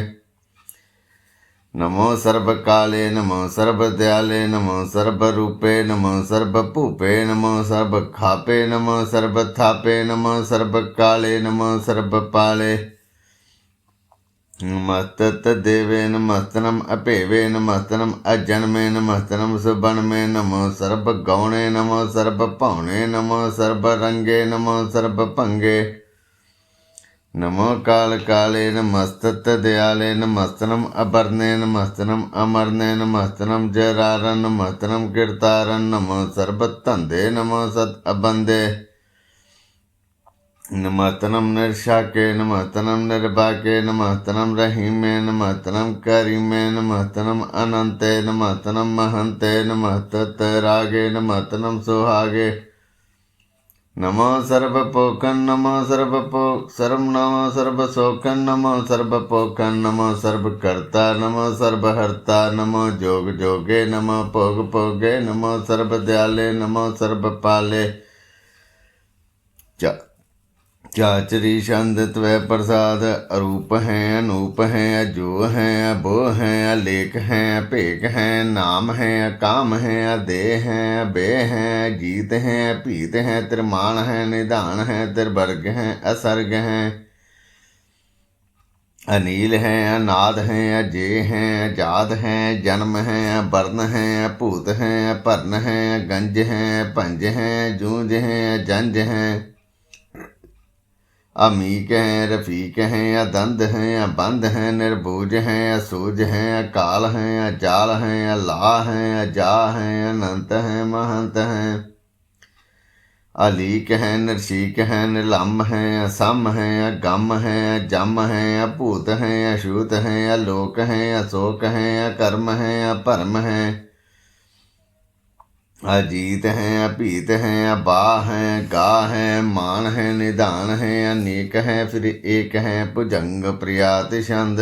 नमो सर्वकाले नमो सर्वदयाले नमो सर्वरूपे नमो सर्वभूपे नमो सर्वखापे नमो सर्वथापे नमो सर्वकाले नमो सर्वपाले नमस्तत देवे नमस्तनम अपेवे नमस्तनम अजन्मे नमस्तनम सुबनमे नमो सर्वगौणे नमो सर्वभौणे नमो सर्वरंगे नमो सर्वभंगे नमो काल काले नमस्तत दयाले नमस्तनम अबरने नमस्तनम अमरने नमस्तनम जरारन नमस्तनम कीर्तारन नमो सर्वतंदे नमो सत अबंदे नमस्तनम निर्शाके नमस्तनम निर्भाके नमस्तनम रहीमे नमस्तनम करीमे नमस्तनम अनंते नमस्तनम महंते नमस्तत रागे नमस्तनम सुहागे नमो सर्वपोकन नमो सर्वपोक सर्व नमो सर्वशोकन नमो सर्वपोकन नमो सर्वकर्ता नमो सर्वहर्ता नमो जोग जोगे नमो भोग भोगे नमो सर्वदयाले नमो सर्वपाले चाचरी छंद त्वै प्रसाद अरूप हैं अनूप हैं अजो हैं अबो हैं अलेख हैं अपेख हैं नाम हैं अकाम हैं अदेह हैं अबे हैं अजीत हैं अपीत हैं त्रिमान हैं निधान हैं त्रिवर्ग हैं असर्ग हैं अनील हैं अनाद हैं अजय हैं अजाद हैं जन्म हैं वर्ण हैं भूत हैं भरन हैं गंज हैं पंज हैं जूंज हैं जंज हैं अमीक हैं रफीक हैं अदंद हैं अबंद हैं निर्बूज हैं असूज हैं अकाल हैं अजाल हैं अल्लाह हैं अजा हैं अनंत हैं महंत हैं अलीक हैं नरसीक हैं निलम हैं असम हैं अगम हैं अजम हैं अभूत हैं अछूत हैं अलोक हैं अशोक हैं अकर्म हैं अपरम हैं अजीत हैं अपीत हैं अबा हैं गा हैं मान हैं निदान हैं अनेक हैं फिर एक हैं भुजंग प्रियाति छंद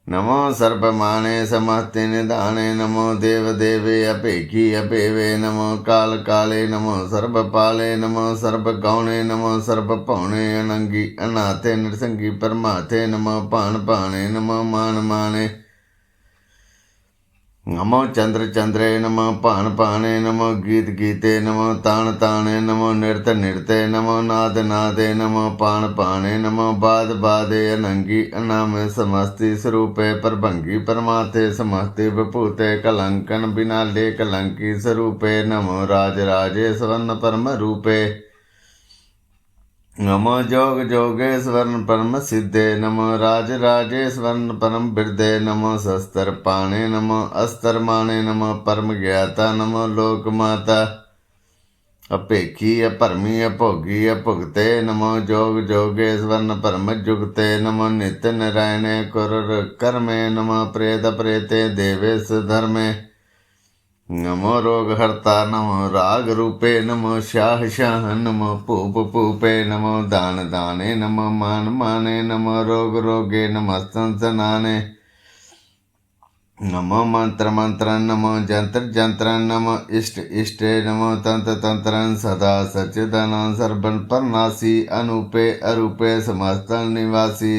नमो सर्वमाने समस्ते निधाने नमो देव देवे अपेखी अपेवे नमो काल काले नमो सर्वपाले नमो सर्वगौणे नमो सर्वपौणे अनंगी अनाथे नृसंगी परमाथे नमो पाण पाणे नमो मान माने नमो चंद्र चंद्रे नमो पाण पाणे नमो गीत गीते नमो ताण ताणे नमो नृत नृते नमो नाद नादे नमो पाण पाणे नमो बाद बादे अनंगी अनाम समस्ति स्वरूपे प्रभंगी परमाथे समस्ति विभूते कलंकन बिनाले कलंकी स्वरूपे नमो राज राजे स्वर्ण परम रूपे नमो जोग जोगेश्वरन परम सिद्धे नमो राज राजेश्वरन परम बिरदे नमो शस्त्र पाणे नमो अस्त्र माणे नमो परम ज्ञाता नमो लोक माता अपेखी अपरमी अभोगी अभुगते नमो जोग जोगेश्वरन परम जुगते नमो नित्य नारायणे कुरुर कर्मे नमो प्रेत प्रेते देवेश धर्मे नमो रोग हर्ता नमो राग रूपे नमो शाह शाह नमो पूप पूपे नमो दान दाने नमो मान माने नमो रोग रोगे नमस्तन सनाने नमो मंत्र मंत्र नमो जंत्र जंत्र नमो इष्ट इष्टे नमो तंत्र तंत्र सदा सच्चिदान सर्वन परनासी अनुपे अरूपे समस्त निवासी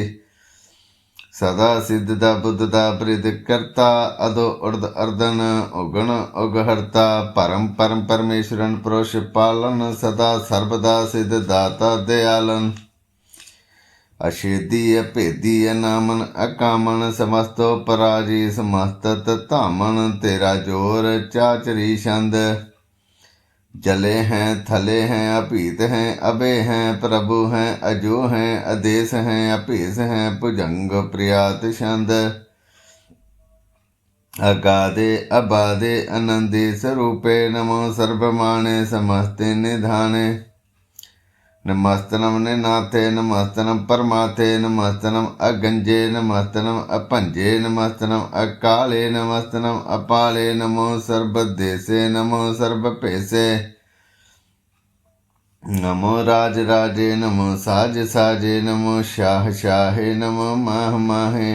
सदा सिद्धता बुद्धता प्रीत करता अदो उर्द अर्दन उगण उगहर्ता परम परम परमेश्वरन पुरुष पालन सदा सर्वदा सिद्ध दाता दयालन अशेदी अभेदी अनामन अकामन समस्तो पराजी समस्त धामन तेरा जोर चाचरी छंद जले हैं थले हैं अपीत हैं अबे हैं प्रभु हैं अजो हैं अदेश हैं अपेश हैं भुजंग प्रियात छंद अगाधे अबाधे आनंदे स्वरूपे नमो सर्वमाणे समस्ते निधाने नमस्तनम निनाथे नमस्तनम परमाथे नमस्तनम अगंजे नमस्तनम अपंजे नमस्तनम अकाले नमस्तनम अपाले नमो सर्वदेशे नमो सर्वपेशे नमो राज राजे नमो साज साजे नमो शाह शाहे नमो माह माहे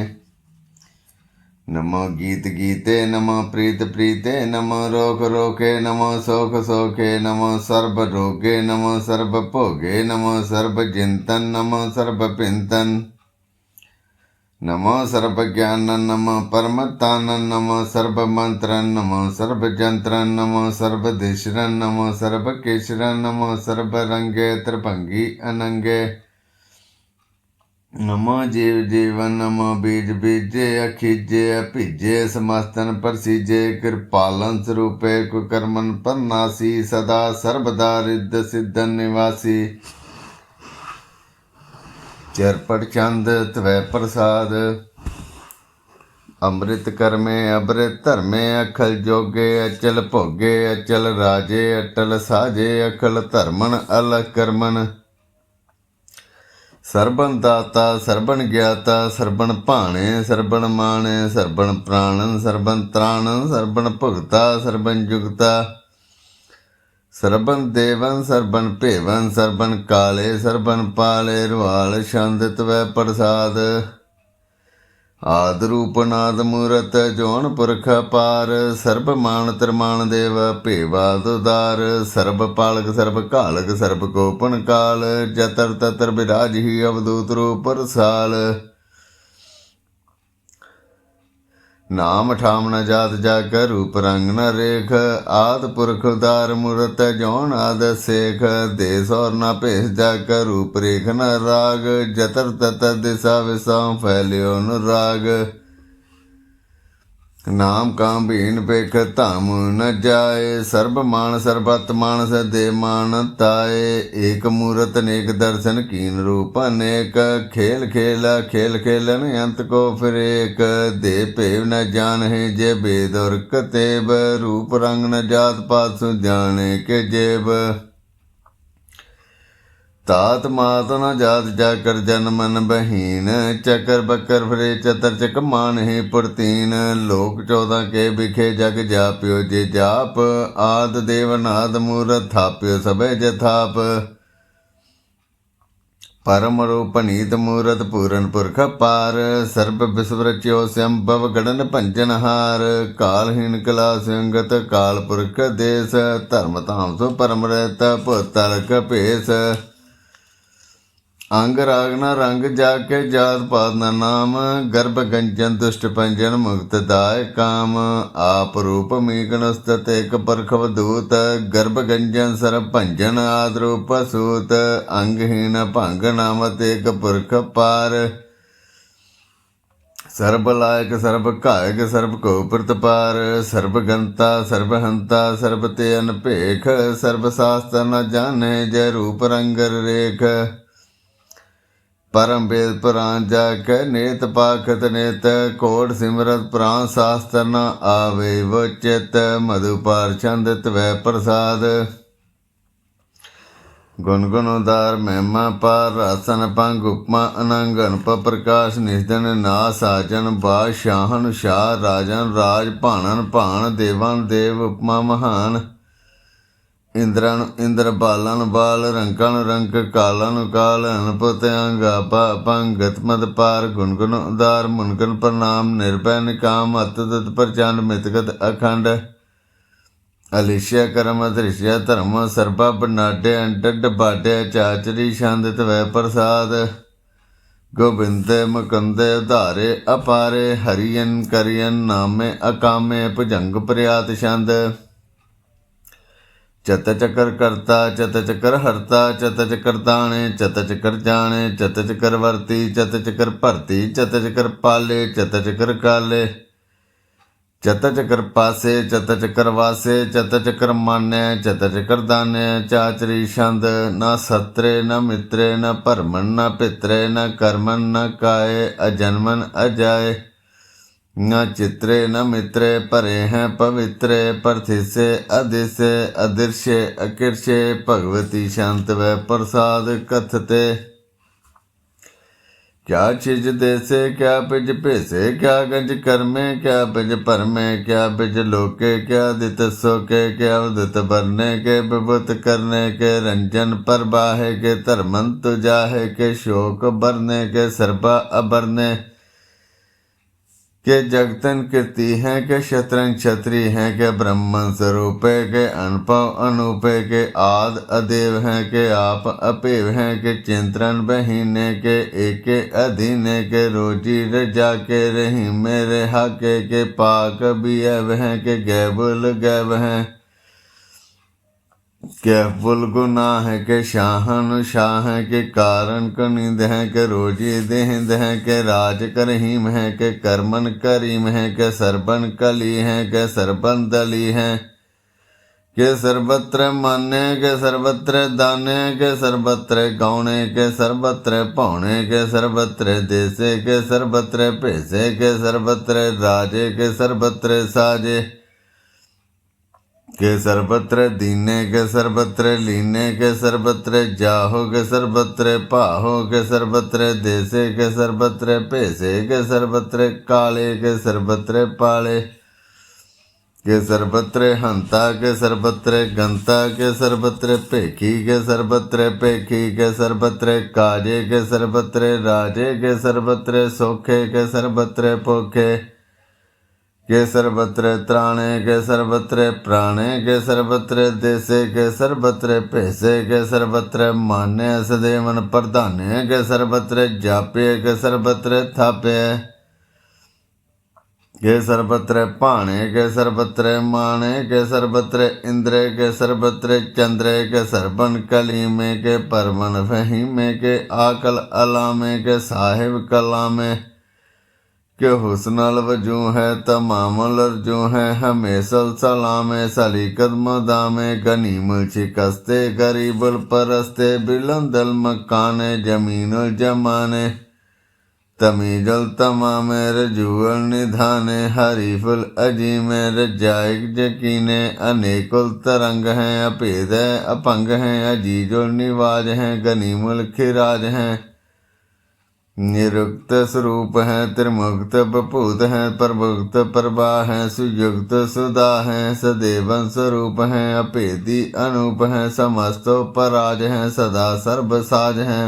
नमो गीत गीते नमो प्रीत प्रीते नमो रोग रोके नमो सोख सोखे नमो सर्व रोगे नमो सर्व भोगे नमो सर्व चिंतन नमो सर्व पिंतन नमो सर्व ज्ञान नमो परमतान नमो सर्व मंत्र नमो सर्व जंत्र नमो सर्व दिशरन नमो सर्व केशरन नमो सर्व रंगे त्रिभंगी अनंगे नमो जीव जीवन नमो बीज बीजे अखीजे अभिजे समस्तन प्रसीजे कृपालन स्वरूपे कुकर्मन परनासी सदा सर्वदा रिद्ध सिद्धन निवासी चरपट चंद त्वै प्रसाद अमृत कर्मे अमृत धर्मे अखल जोगे अचल भोगे अचल राजे अटल साजे अखल धर्मन अलख कर्मन सर्बन दाता सर्बन ज्ञाता सर्बन भाणे सर्बन माणे सर्बन प्राणन सर्बन त्राणन सर्बन भुगता सर्बन जुगता सर्बन देवन सर्बन भेवन सर्बन काले सर्बन पाले रुआल छंद त्वै प्रसाद आद रूप नाद मूरत जोन पुरख पार सर्ब मान तरमान देव भेवाद उदार सर्ब पालक सर्ब कालक सर्ब गोपन काल जतर ततर विराज ही अवधूत रूप रसाल नाम ठाम न जात जाकर रूप रंग न रेख आद पुरख उदार मूरत जौन आद शेख देश और न भेष जाकर रूप रेख न राग जतर ततर दिशा विषम फैल्यो न राग नाम काम भीन पेख धाम न जाए। सर्ब मान सर्बत मानस दे मान ताए। एक मूरत अनेक दर्शन कीन रूप अनेक। खेल खेला खेल खेलन अंत को फिर एक। दे भेव न जान है जे भेद और कतेब। रूप रंग न जात पात सु जाने के जेब। तात मात न जात जाकर जन मन बहीन। चकर बकर फिरे चतर चक मान ही पुरतीन। लोक 14 के बिखे जग जाप्यो जे जाप। आद देवनाद मूरत थाप्यो सबे जथाप। परम रूप नीत मूरत पूरन पुरख पार। सर्ब विश्व रच्यो संभव गणन भंजन हार। कालहीन कला संगत काल पुरख देश। धर्म धाम सो परम रहता भुतल कपेश। अंग राग न रंग जाके जात पात न नाम। गर्भ गंजन दुष्ट पंजन मुक्त दाय काम। आप रूप मीकन स्तत एक परखव दूत। गर्भ गंजन सर्प भंजन आद रूप सूत। अंगहीन भंग नामत एक पुरख पार। सर्ब लायक सर्ब कायक सर्ब को प्रतिपार। सर्ब गंता सर्ब हंता सर्ब ते अनपेख। सर्ब शास्त्र न जाने जय रूप रंगर रेख। परम वेद पुराण जाके नेत पाखत नेत। कोट सिमरत पुराण शास्त्र न आवे वो चित। मधुपार छंदित वै प्रसाद। गुण गुण उदार महिमा पार। रासन पंग उपमा अनंगन प्रकाश निष्दन नास आजन बादशाहन शाह। राजन राज भाणन भाण। देवन देव उपमा महान। इंद्रन इंद्र बालन बाल। रंकन रंक कालन काल। अनपुत अंग आपा पंगत मद पार। गुण गुण उदार मुनकन प्रणाम। निर्भय निकाम अतुदत प्रचंड मितगत अखंड। अलिश्य करम दृश्य धर्म। सर्बा बनाडे अंड बाडे। चाचरी छंदित वै प्रसाद। गोबिंद मुकुंद उधारे अपारे। हरियन करियन नामे अकामे। भुजंग प्रयात छंद। चत चकर करता चत चकर हरता। चत चकर दाणे चत चकर जाने। चत चकर वर्ती चत चकर भरती। चत चकर पाले चत चकर काले। चत चकर पासे चत चकर वासे। चत चकर मान्य चत चकर दान्य। चाचरी छंद। न सत्रे न मित्रे न भरमन न पित्रे न कर्मन न काये। अजन्मन अजाए न चित्रे न मित्रे। भरे हैं पवित्रे परथिसे अदिसे अदृश्य अकृष्य। भगवती शांत वै प्रसाद कथते। क्या छिज देसे क्या बिज भेसे। क्या गंज कर्मे क्या बिज परमे। क्या बिज लोके क्या दित सोके। क्या उदित बरने के विभुत करने के। रंजन परबाहे के धर्मन तुजाहे के। शोक बरने के सर्बा अबरने के। जगतन कीर्ति हैं के शत्रन क्षत्रि हैं के। ब्रह्मन स्वरूपे के अनुभव अनूपे के। आद अदेव हैं के आप अपेव हैं के। चिंतन बहीने के एके अधीने के। रोजी रजा के रही मेरे हाके के। पाक भी अव हैं के गैबुल गैब हैं के। फुल गुनाह है के शाहन शाह है के। कारण कनिंद है के रोजी देहिंद है के। राज करहीम है के कर्मन करीम है के। सरबन कली है के सरबन दली है के। सर्वत्र माने के सर्वत्र दाने के। सर्वत्र गौणे के सर्वत्र पौने के। सर्वत्र देसे के सर्वत्र भेसे के। सर्वत्र राजे के सर्वत्र साजे के। सर्वत्र दीने के सर्वत्र लीने के। सर्वत्र जाहो के सर्वत्र पाहो के। सर्वत्र देसे के सर्वत्र भेसे के। सर्वत्र काले के सर्वत्र पाले के। सर्वत्र हंता के सर्वत्र गंता के। सर्वत्र पेखी के सर्वत्र पेखी के। सर्वत्र काजे के सर्वत्र राजे के। सर्वत्र सोखे के सर्वत्र पोखे के। सर्वत्र त्राणे के सर्वत्र प्राणे के। सर्वत्र देसे के सर्वत्र भेसे के। सर्वत्र मान्य सदेवन प्रधान्य के। सर्वत्र जाप्य के सर्वत्र थाप्य के। सर्वत्र पाणे के सर्वत्र माणे के। सर्वत्र इंद्र के सर्वत्र चंद्र के। सर्वन कलीमे के परमन फहीमे के। आकल अलामे के साहिब कलामे कि हुस्नल वजू है तमामल अर्जू है हमेशल सलामे सलीकत मदामे गनीमुल शिकस्ते गरीबुल परस्ते बिलंदल मकाने जमीनुल जमाने तमीजल तमामे रजूअल निधाने हरीफुल अजीमे रजाइक यकीने अनेकुल तरंग हैं अभेद है अपंग हैं अजीजुल निवाज हैं गनीमुल खिराज हैं निरुक्त स्वरूप हैं त्रिमुक्त बभूत हैं प्रभुक्त प्रभा हैं सुयुक्त सुधा हैं सदेवन स्वरूप हैं अभेदी अनूप हैं समस्तो पराज हैं सदा सर्वसाज हैं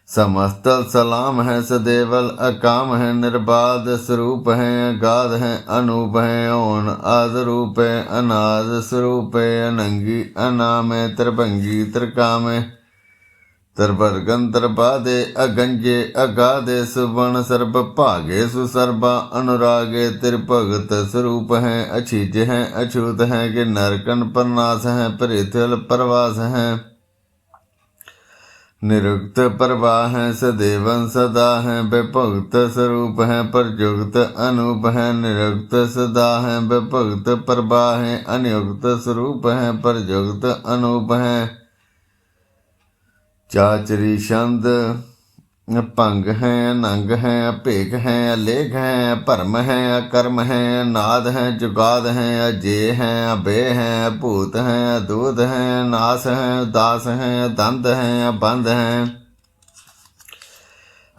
समस्तल सलाम है सदेवल अकाम है निर्बाध स्वरूप है अगाध है अनूप है ओन आद रूप है अनाद स्वरूप है अनंगी अनाम है त्रिभंगी त्रिकाम है त्रिवर्गन त्रिपादे अगंजे अगाधे सुवर्ण सर्व भागे सुसर्बा अनुरागे त्रिभगत स्वरूप हैं अछीज हैं अछूत हैं कि नरकन प्रनाश हैं पृथ्वी प्रवास हैं निरुक्त प्रवाह हैं सदेवन सदा हैं विभक्त स्वरूप हैं प्रयुक्त अनूप हैं निरुक्त सदा हैं विभक्त प्रवाह हैं अनियुक्त स्वरूप हैं प्रयुक्त अनूप हैं चाचरी छंद भंग हैं नंग हैं अभेग हैं अलेख हैं भरम हैं अकर्म हैं नाद हैं जुगाद हैं अजय हैं अभय हैं अभूत हैं अदूत हैं नास हैं उदास हैं दंद हैं अबंध हैं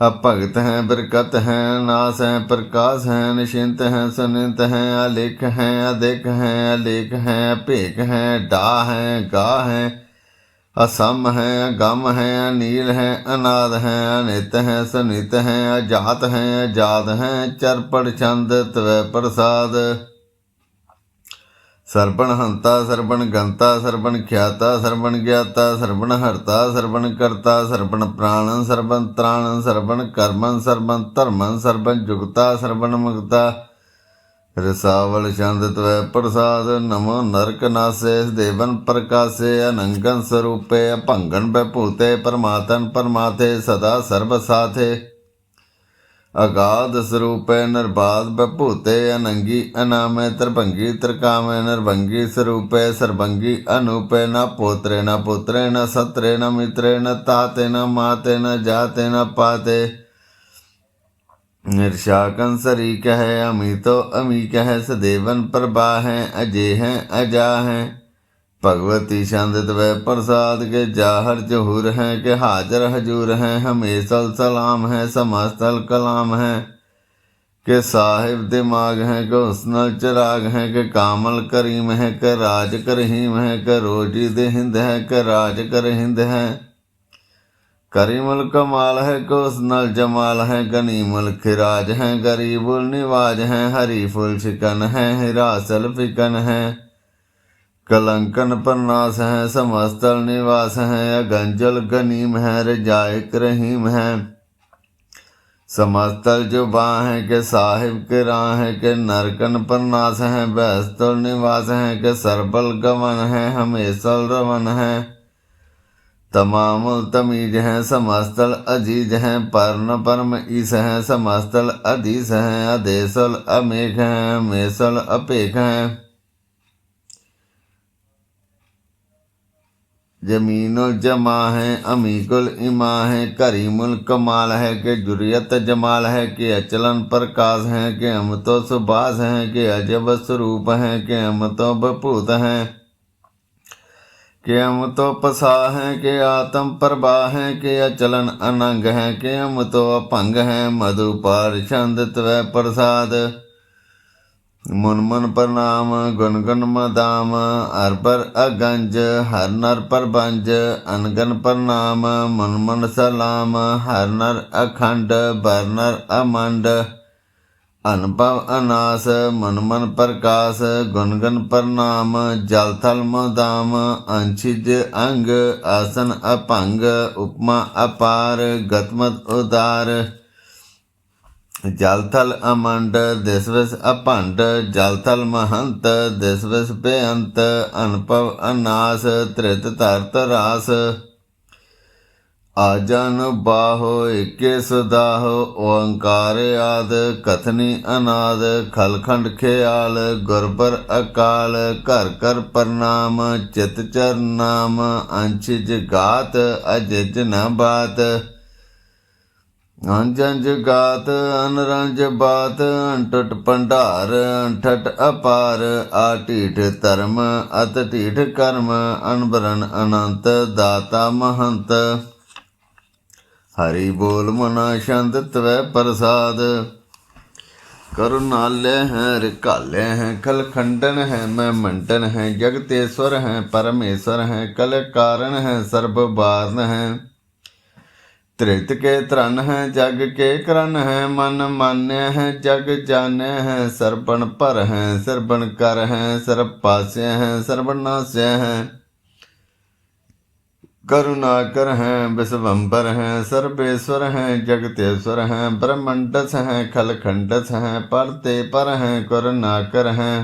अभगत हैं बरकत हैं नास हैं प्रकाश हैं निश्चिंत हैं सुनिंत हैं अलेख हैं अधिक हैं अलेख हैं अभेग हैं डा हैं गा हैं असम हैं अगम हैं अनील हैं अनाद हैं अनित हैं सनित हैं अजात हैं अजात हैं चरपड़ छंद त्वै प्रसाद सर्वण हंता सर्वण गंता सर्वण ख्याता सर्वण ज्ञाता सर्वण हरता सर्वण करता सर्वण प्राणन सर्वण त्राणन सर्वण कर्मन सर्वण धर्मन सर्वण जुगता सर्वण मुक्ता रसावल छंद त्वै प्रसाद नमो नरक नासे देवन प्रकाशे अनंगन स्वरूपे भंगन विभूते परमातन परमाथे सदा सर्वसाथे अगाध स्वरूपे निर्बाध विभूते अनंगी अनामे त्रिभंगी त्रिकामे निर्भंगी स्वरूपे सर्वंगी अनूपे न पोत्रे न पुत्रे न सत्रे न मित्रे न ताते न माते न जाते न पाते निर्शाकन सरीक है अमितो अमीक है सदेवन प्रभा है अजय हैं अजा हैं भगवती छंद त्वै प्रसाद के जाहर जहूर हैं के हाजर हजूर हैं हमेशल सलाम हैं समस्तल कलाम हैं के साहिब दिमाग हैं के हुस्नल चिराग हैं के कामल करीम हैं के राज करहीम हैं के रोजी दे हिंद हैं के राज कर हिंद हैं करीमुल कमाल है कोसनल जमाल है गनीमुल खिराज हैं गरीबुल निवाज हैं हरीफुल शिकन हैं हिरासल फिकन हैं कलंकन प्रनाश हैं समस्तल निवास हैं अगंजल गनीम हैं रजाइक रहीम हैं समस्तल जुबा हैं के साहिब के राह हैं के नरकन प्रनाश हैं बहस्तुल निवास हैं के सरबल गवन हैं हमेशल रवन हैं तमामुल तमीज हैं समस्तल अजीज हैं पर्ण परम ईस हैं समस्तल अधीस हैं अदेसल अमेघ हैं मेसल अपेख हैं जमीनुल जमा है अमीकुल इमा है करीमुल कमाल है के जुरियत जमाल है के अचलन प्रकाश है के अमतो सुभाष है के अजब स्वरूप है के अमतो बभूत हैं के अमतो पसा हैं के आत्म प्रभा हैं के अचलन अनंग हैं के अमतो अपंग हैं मधुपार छंद त्वै प्रसाद मुनमुन प्रणाम गुनगुन मदाम अरबर अगंज हर नर प्रबंज अनगन प्रणाम मुनमुन सलाम हर नर अखंड बरनर अमंड अनुभव अनास मनमन प्रकाश गुनगन प्रणाम जलथल मदाम अंशिज अंग आसन अपंग उपमा अपार गतमत उदार जलथल अमंड दिसवस अपंड जलथल महंत दिसवस बेअंत अनुभव अनास त्रित तरत रास आजन बाहो एके सदाहो ओंकार आद कथनी अनाद खलखंड ख्याल गुरबर अकाल घर कर प्रणाम चित चर नाम अंशिज गात अजिज न बात अंजंज गात अनरंज बात अंटट भंडार अंठट अपार आटीठ धर्म अत ढीठ कर्म अनबरन अनंत दाता महंत हरि बोल मना छंद तवै प्रसाद करुणालय है रिकालय है खलखंडन है मैं मंडन है जगतेश्वर है परमेश्वर है कल कारण है सर्व बारन है त्रित के त्रन है जग के करन है मन मान्य है जग जान्य है सरबन पर है सरबन कर है सर्व पास्य है सर्वनाश्य है करुणाकर हैं विश्वम्बर हैं सर्वेश्वर हैं जगतेश्वर हैं ब्रह्मंडस हैं खलखंडस हैं परते पर हैं करुणाकर हैं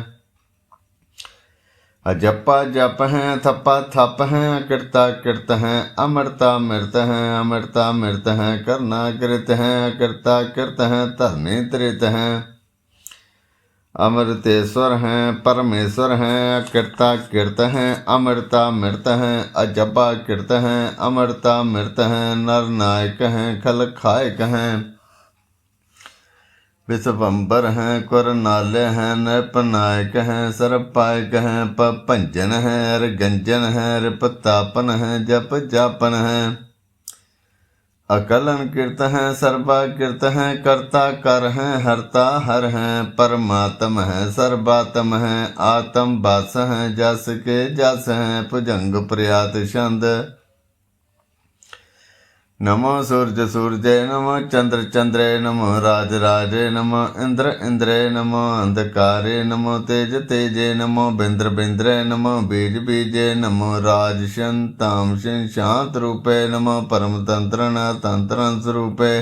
अजपा जप हैं थप्पा थप हैं अकृता कृत हैं अमृता मृत हैं अमृता मृत हैं करना कृत हैं अकृता कृत हैं धरनी त्रित हैं अमृतेश्वर हैं परमेश्वर हैं अकृता कृत हैं अमृता मृत हैं अजपा कृत हैं अमृता मृत हैं नर नायक हैं खल खायक हैं विश्वम्बर हैं कुरनालय हैं नृपनायक हैं सरपायक हैं भंजन हैं रगंजन हैं रिपतापन हैं जप जापन हैं अकलन कृत हैं सर्वा कृत हैं कर्ता कर हैं हरता हर हैं परमात्म हैं सर्वात्म हैं आत्म बास हैं जस के जस हैं भुजंग प्रयात छंद नमो सूरज सूरजे नमो चंद्र चंद्रे नमो राज राजे नमो इंद्र इंद्रे नमो अंधकारे नमो तेज तेजे नमो बिंद्र बिंद्रे नमो बीज बीजे नमो राज शांताम शांत रूपे नमो परम तंत्रण तंत्रं स्वरूपे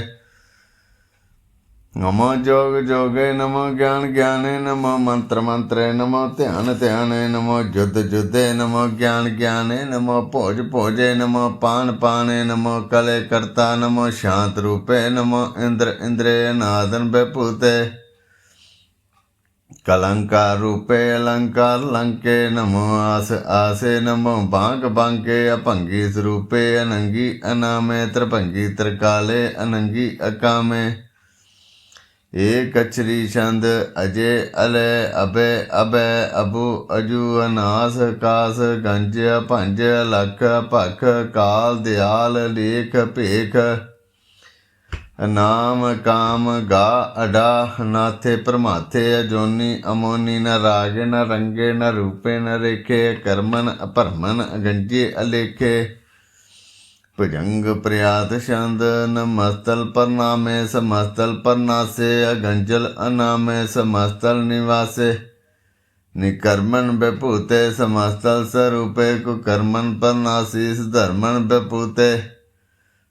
नमो जोग जोगे नमो ज्ञान ज्ञाने नमो मंत्र मंत्रे नमो ध्यान ध्याने नमो युद्ध युद्धे नमो ज्ञान ज्ञाने नमो भोज भोजे नमो पान पाने नमो कले कर्ता नमो शांत रूपे नमो इंद्र इंद्रे नादन विभूते कलंकार रूपे अलंकार लंके नमो आस आसे नमो बांक बांके अपंगी स्वरूपे अनंगी अनामे त्रिभंगी त्रिकाले अनंगी अकामे एक अक्षरी छंद अजय अलय अभय अभय अबु अजु अनास कास गंज भंज लख भख काल दयाल लेख भेख नाम काम गा अडा नाथे प्रमाथे अजोनी अमोनी न रागे न रंगे न रूपे न रेखे कर्मन अपरमन अगंजे अलेखे भुजंग प्रयात छंद नमस्तल परनामे समस्तल परनासे अगंजल अनामे समस्तल निवासे निकर्मन विभूते समस्तल स्वरूपे कुकर्मन परनासी धर्मन विभूते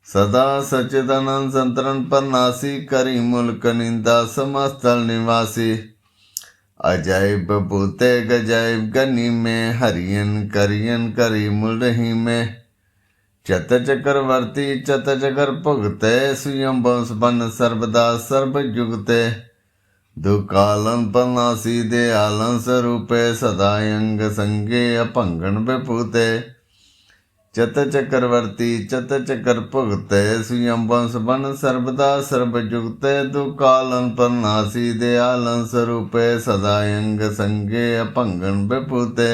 सदा सचिदानंद संतरण परनासी करी मुल्क निंदा समस्तल निवासी अजायब भूते गजायब गनी में हरियन करियन करी मुल रही में चत चक्रवर्ती चत चकर भुगते स्वयं बंश बन सर्वदा सर्व जुगते दुकालन परनासी दयालन स्वरूपे सदायंग संगे अपंगन विभूते चत चक्रवर्ती चत चकर भुगते स्वयं बंश बन सर्वदा सर्व जुगते दुकालन परनासी दयालन स्वरूपे सदायंग संगे अपंगन विभूते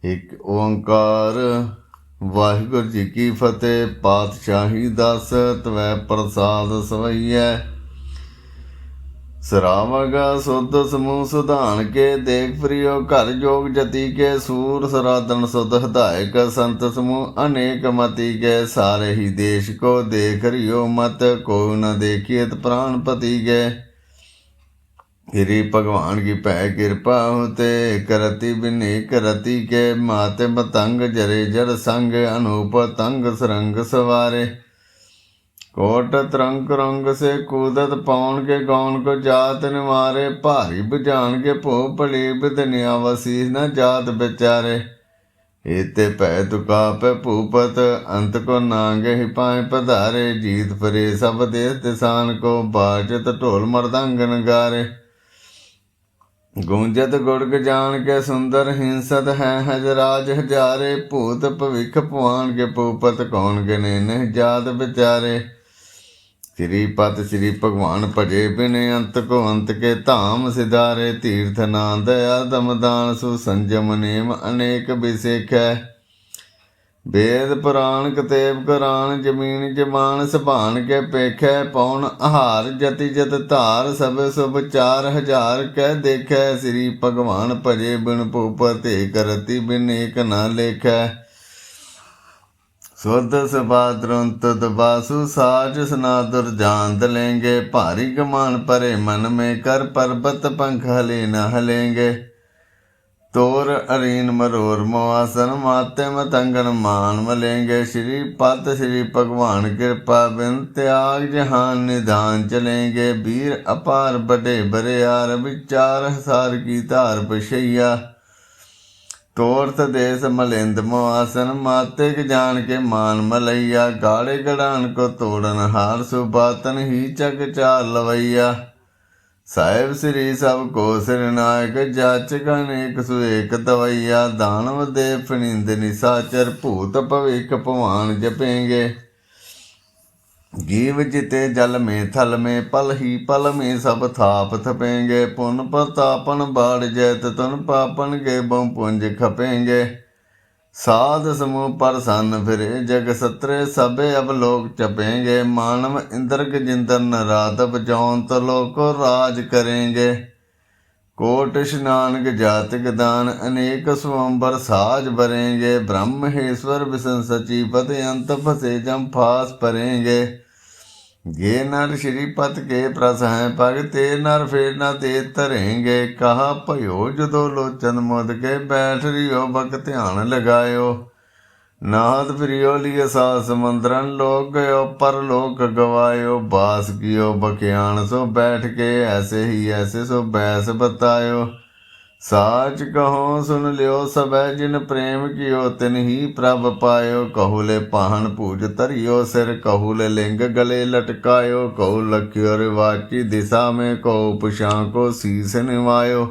एक ओंकार वाहिगुरु जी की फतेह। पातशाही दस तवै प्रसाद सवैया सरावगा सुध समूह सुधान के देख प्रियो घर जोग जति के सूर सराधन सुध हदायक संत समूह अनेक मति के सारे ही देश को देख रियो मत को न देखिए प्राणपति के गिरी भगवान की पै कृपा होते करती बिनी करती के माते मतंग जरे जड़ संग अनूप तंग सरंग सवारे कोट तरंग रंग से कूदत पौन के गौन को जात निवारे भारी बुझान के भो भली बिदनिया वसी न जात बेचारे एते पै तुकापै भूपत, अंत को नांगे ही पाए पधारे। जीत फरे सब देश दिसान को, बाजत ढोल मृदंग नगारे। गूंजत गुड़ग जान के सुंदर, हिंसत हैं हजराज हजारे। भूत भविख पुआन के भूपत, कौन गिने नहीं जात विचारे। श्रीपत श्री भगवान भजे बिन, अंत को अंत के धाम सिधारे। तीर्थ नाम दया दमदान, सुसंजम नेम अनेक विसेख है। वेद पुराण कतेब कुरान, जमीन जमान सभान के पेखै। पौन आहार जति जत धार, सब शुभ 4000 कह देखै। श्री भगवान भजे बिन भूपत, करति बिन एक न लेखै। शुद्ध सभा द्रुंत दबासु, साज सनातुर जान दलेंगे। भारी गमान परे मन में कर, पर्वत पंख हले न हलेंगे। तोर अरीन मरोर मुआसन, माते मतंगन मान मलेंगे। श्री पत श्री भगवान कृपा बिन, त्याग जहान निधान चलेंगे। वीर अपार बड़े बरियार, विचार सार की धार बशैया। तोर्थ देश मलिंद मुआसन, माते के जान के मान मलैया। गाड़े गड़ान को तोड़न हार, सुबातन ही चक चार लवैया। साहेब श्री सब को सिर नायक, जाचक अनेक सुएक दवैया। दानव देव फनिंद निशाचर, भूत भविख पवान जपेंगे। जीव जिते जल में थल में, पल ही पल में सब थाप थपेंगे। पुन प्रतापन बाढ़ जैत, तुन पापन के बहु पुंज खपेंगे। साध समूह पर सन फिरे, जग सत्रे सबे अब लोग चपेंगे। मानव इंद्र के जिंदर न रातब, जौन तो लोग को राज करेंगे। कोट स्नान जातिक दान, अनेक स्वंबर साज भरेंगे। ब्रह्म हेश्वर विष्णु सचिपत, अंत फसे जम फास परेंगे। ये नर श्रीपत के प्रस हैं पग, ते नर फेर न ते तरेंगे। कहा भयो जुदो लोचन मुद के, बैठ रियो बक ध्यान लगायो। नाथ प्रियो लिय सा समुद्रन, लोग गयो पर लोक गवायो। बास कियो बख्यान सो बैठ के, ऐसे ही ऐसे सो बैस बतायो। साच कहो सुन लियो सबै, जिन प्रेम कियो तिन ही प्रभ पायो। कहूले पाहन पूज तरियो सिर, कहूले लिंग गले लटकायो। कहू लख्यो रिवाची दिशा में, कहू पुछा को शीस निवायो।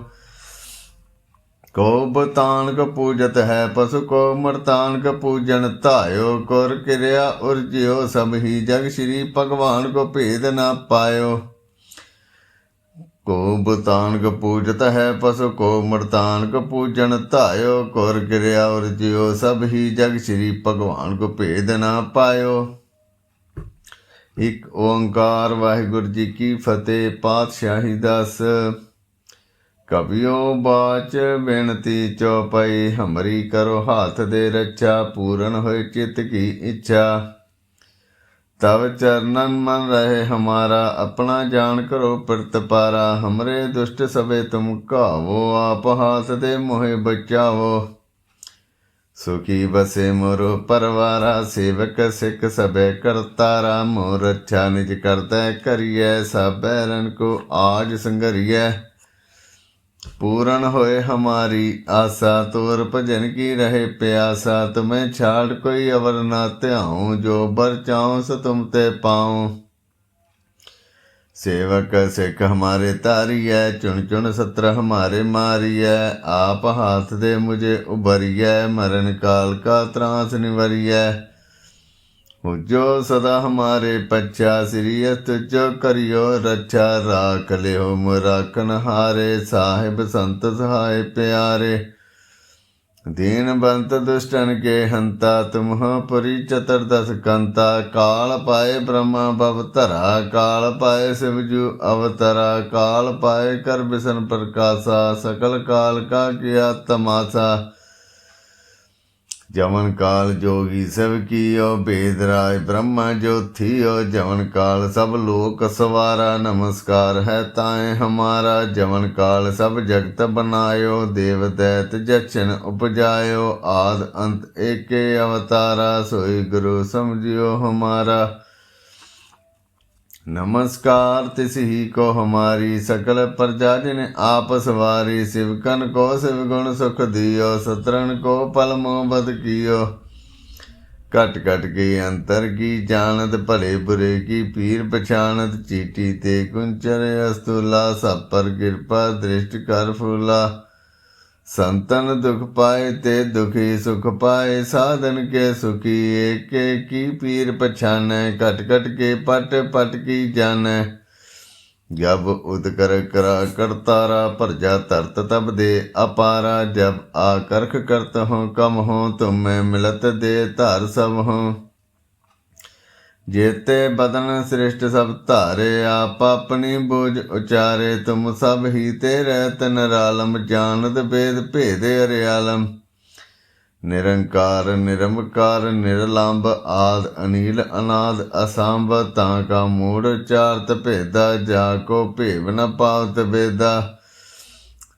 को बतान को पूजत है पशु, को मृतान को पूजन धायो। कुर क्रिया उर्जियो सब ही जग, श्री भगवान को भेद न पायो। को बुतान को पूजत है पशु, को मृतान को पूजन धायो। कुर क्रिया उर्जियो सब ही जग, श्री भगवान को भेद ना पायो। एक ओंकार वाहिगुरु जी की फतेह। पातशाही दस। कवियो बाच बेनती चौपाई, हमरी करो हाथ दे रक्षा। पूरन होए चित्त की इच्छा, तब चरणन मन रहे हमारा। अपना जान करो प्रतिपारा, हमरे दुष्ट सबे तुम कावो। आप हाथ दे मोहे बचावो। सुखी बसे मोरो परवारा, सेवक सिख सबे करतारा। मोर रक्षा निज करतै करिए, सब बैरन को आज संगरिए। पूरन होए हमारी आशा, तोर भजन की रहे प्यासा। तुम्हें छाड़ कोई अवर ना त्याऊं, जो बर चाऊं सो तुम ते पाऊं। सेवक सिख हमारे तारिय, चुन चुन सत्र हमारे मारिय। आप हाथ दे मुझे उबरिय, मरण काल का त्रास निवरिय। जो सदा हमारे पच्छा, श्री तुझो करियो रक्षा। राख लियो मुराखन हारे, साहिब संत सहाय प्यारे। दीन बंत दुष्टन के हंता, तुम हो पुरी चतुर्दश कंता। काल पाए ब्रह्मा भवतरा, काल पाए शिवजू अवतरा। काल पाए कर विष्णु प्रकाशा, सकल काल का किया तमाशा। जमन काल जोगी सब कियो, वेदराज ब्रह्मा ज्योतियो। जमन काल सब लोक सवारा, नमस्कार है ताए हमारा। जमन काल सब जगत बनायो, देव दैत जक्षन उपजायो। आद अंत एके अवतारा, सोई गुरु समझियो हमारा। नमस्कार तिसही को हमारी, सकल प्रजा जिन आप सवारी। शिवकन को शिव गुण सुख दियो, सतरन को पल मोह बद कियो। कट कट के अंतर की जानत, भले बुरे की पीर पछानत। चीटी ते कुंचर अस्तुला, सब पर कृपा दृष्टि कर फूला। संतन दुख पाए ते दुखी सुख पाए, साधन के सुखी एक की पीर पछाने। कट कट के पट पट की जाने, जब उदकर करा करतारा। प्रजा तरत तब दे अपारा, जब आकर्ख करत हो कम हो। तुम में मिलत दे धार सब हो। जेते बदन श्रेष्ठ सब धारे, आप अपनी बोझ उचारे। तुम सब ही ते रहत निरालम, जानत भेद भेद हरियालम। निरंकार निरमकार निरलंब, आद अनील अनाद असंभ। ताका मूढ़ चारत भेदा, जाको भेव न पावत वेदा।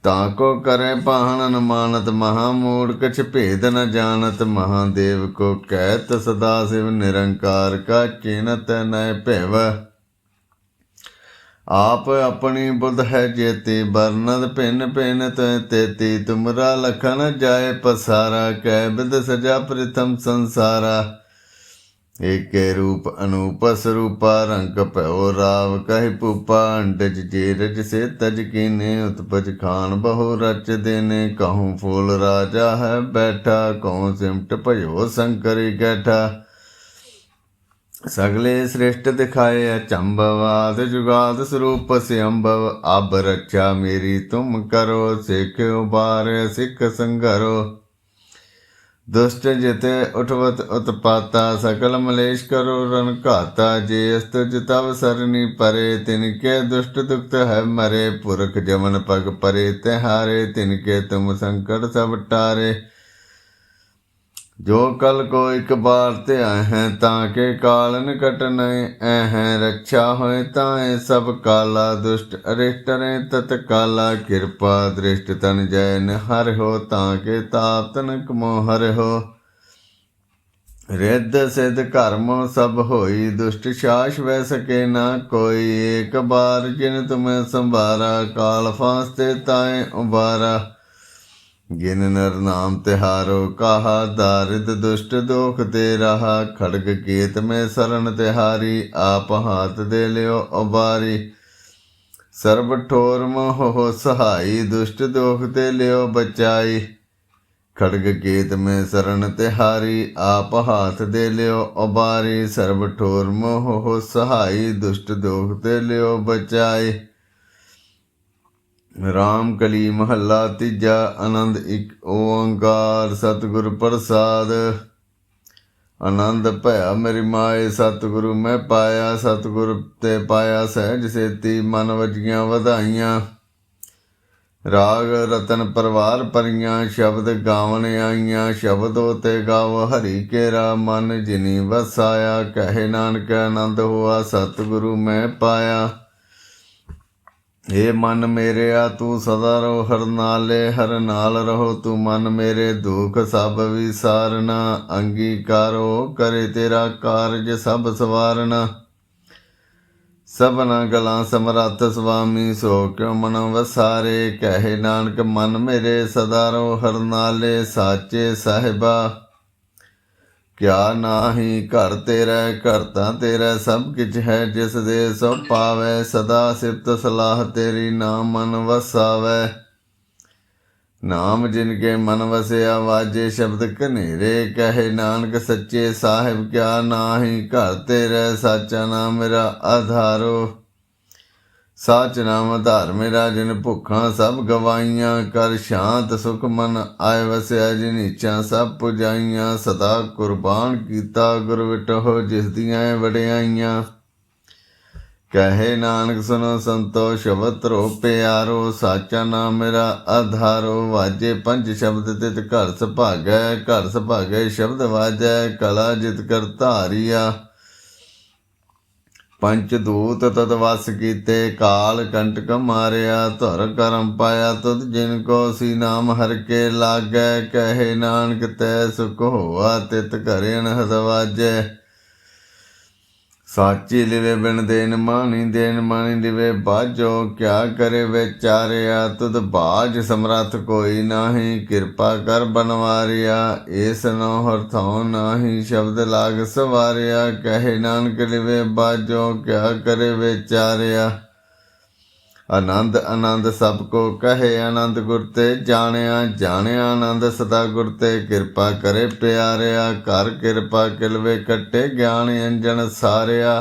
ताको करे पाहन अनुमानत, महामूढ़ कछ भेद न जानत। महादेव को कहत सदा शिव, निरंकार का चिन्हत नय भैव। आप अपनी बुध है जेती, बरनद भिन्न भिन्न तेती। तुमरा लखन जाय पसारा, कै बिद सजा प्रथम संसारा। एक रूप अनूप स्वरूपा, रंग भयो राव कहि पूपा। अंडज जेरज से तज कीने, उत्पज खान बहु रच देने। कहूँ फूल राजा है बैठा, कहूँ सिमट भयो शंकरी कैठा। सगले श्रेष्ठ दिखाए अचंभव, आद जुगाद स्वरूप से अम्भव। अब रक्षा मेरी तुम करो, सिख उबार सिख संघरो। दुष्ट जिते उठवत उत्पाता, सकल मलेश करो रन घाता। जे अस्तुज तब सरनी परे, तिनके दुष्ट दुख है मरे। पुरख जमन पग परे तिहारे, तिनके तुम संकट सब टारे। जो कल को एक बार ते आए हैं, ताके काल निकट नए हैं। रक्षा होए ताए सब काला, दुष्ट अरिष्ट रे तत्काला। कृपा दृष्ट तन जय निहर हो, ताके ताप तनक मोहर हो। रिद्ध सिद्ध कर्म सब होई, दुष्ट शास वह सके ना कोई। एक बार जिन तुम्हें संभारा, काल फांसते ताए उबारा। जिन नर नाम तिहारो कहा, दारिद दुष्ट दोख दे रहा। खड़ग केत में शरण तिहारी, आप हाथ दे लियो उबारी। सर्व ठोर मोह हो सहाई, दुष्ट दोख दे लियो बचाई। खड़ग केत में शरण तिहारी, आप हाथ दे लियो उबारी। सर्व ठोर मोह हो सहाई, दुष्ट दोख दे लियो बचाई। राम कली महला तीजा, आनंद एक ओंकार सतगुरु प्रसाद। आनंद भया मेरी माए, सतगुरु मैं पाया। सतगुरु ते पाया सहज सेती, मन वजियां वधाइयां। राग रतन परवार परियां, शब्द गावन आईयां। शब्दों ते गाव हरि केरा, मन जिनी वसाया। कहे नानक आनंद हुआ, सतगुरु मैं पाया। हे मन मेरे आ तू सदा रहो हर नाले, हर नाल रहो तू मन मेरे। दुख सब विसारना, अंगीकारो करे तेरा कारज सब सवारना। सबना गला समरथ स्वामी, सो क्यों मन वसारे। कहे नानक मन मेरे सदा रहो हर नाले। साचे साहिबा क्या नाही घर तेरा, घर तां तेरा सब किछ है। जिस दे सो पावै, सदा सिफत सलाह तेरी नाम मन वसावै। नाम जिनके मन वसिया, वाजे शब्द कनेरे। कहे नानक सच्चे साहिब क्या नाही घर तेरा। साचा नाम मेरा आधारो, साच नाम आधार मेरा। जिन भुखा सब गवाइयां, कर शांत सुख मन आय वसिया। जिन इच्छा सब पुजाइयां, सदा कुर्बान कीता गुर विटो। जिस दियां वडियाइयां, कहे नानक सुनो संतो शबद रो प्यारो। साचा नाम मेरा आधारो, वाजे पंच शब्द तित घर सुभागै। घर सुभागै शब्द वाजै, कला जित कर धारिया। पंचदूत तद वस कीते, काल कंटक मारिया। धुर करम पाया तुद जिनको, सी नाम हर के लागै। कहे नानक तै सुख होआ, तित घर अनहद वाजै। साची लिवे बिन देन मानी लिवे बाजो। क्या करे विचारिया तुद बाज समरथ कोई नाही। कृपा कर बनवारिया इस नो हरथों नाही। शब्द लाग सवारिया कहे नानक लिवे बाजो। क्या करे विचारिया आनंद आनंद सबको कहे। आनंद गुर ते जानिया जानिया आनंद सदा गुर ते। कृपा करे प्यारिया कर कृपा किलवे कट्टे। ज्ञान अंजन सारिया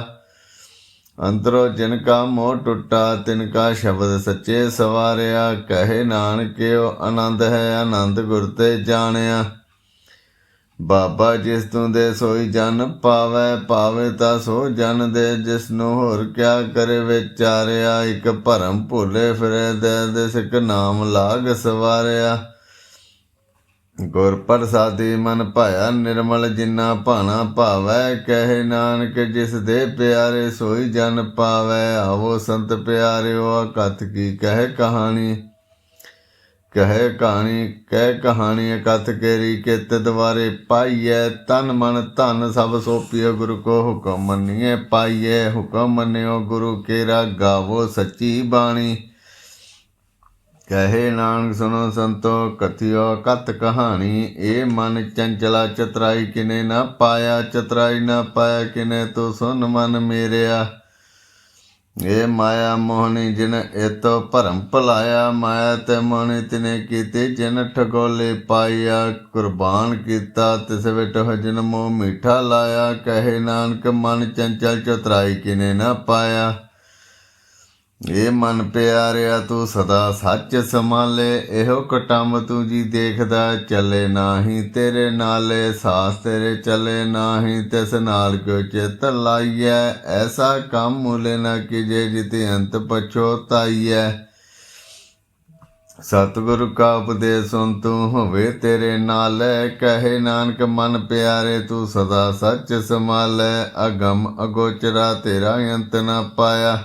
अंदरों जिनका मोह टुटा। तिनका शब्द सच्चे सवारिया कहे नानकियो आनंद है आनंद गुर ते जानिया। बाबा जिस तू दे सोई जन पावै। पावे ता सो जन दे जिसनु होर क्या करे विचारिया। एक भरम भूले फिरे दे दिस एक नाम लाग सवारिया। गुर प्रसादी मन पाया निर्मल जिन्ना भाना भावै। कहे नानक जिस दे प्यारे सोई जन पावै। आवो संत प्यारिओ कथ की कह कहानी। कहे कहानी कथ केरी कित द्वारे पाइयै। तन मन धन सब सौंपियो गुरु को हुक्म मनिए पाइयै। हुक्म मनियो गुरु केरा गावो सच्ची बाणी। कहे नानक सुनो संतो कथियो कथ कहानी। ए मन चंचला चतराई किने न पाया। चतराई न पाया किने तो सुन मन मेरिया। ये माया मोहनी जिन एतो भरम भुलाया। माया ते मोहनी तिने कीती जिन ठगोले पाइया। कुर्बान किया तिस विट जिन मोह मीठा लाया। कहे नानक मन चंचल चतराई किने न पाया। ये मन प्यारिया तू सदा सच संभाले। एहो कटम तू जी देखदा चले नाही। तेरे नाले सास तेरे चले नाही। तिस नाल क्यों चित लाइयै। ऐसा काम मूले न कीजे जिति अंत पछोताइयै। सतगुरु का उपदेश सुन तू होवे तेरे नाले। कहे नानक मन प्यारे तू सदा सच संभाले। अगम अगोचरा तेरा अंत न पाया।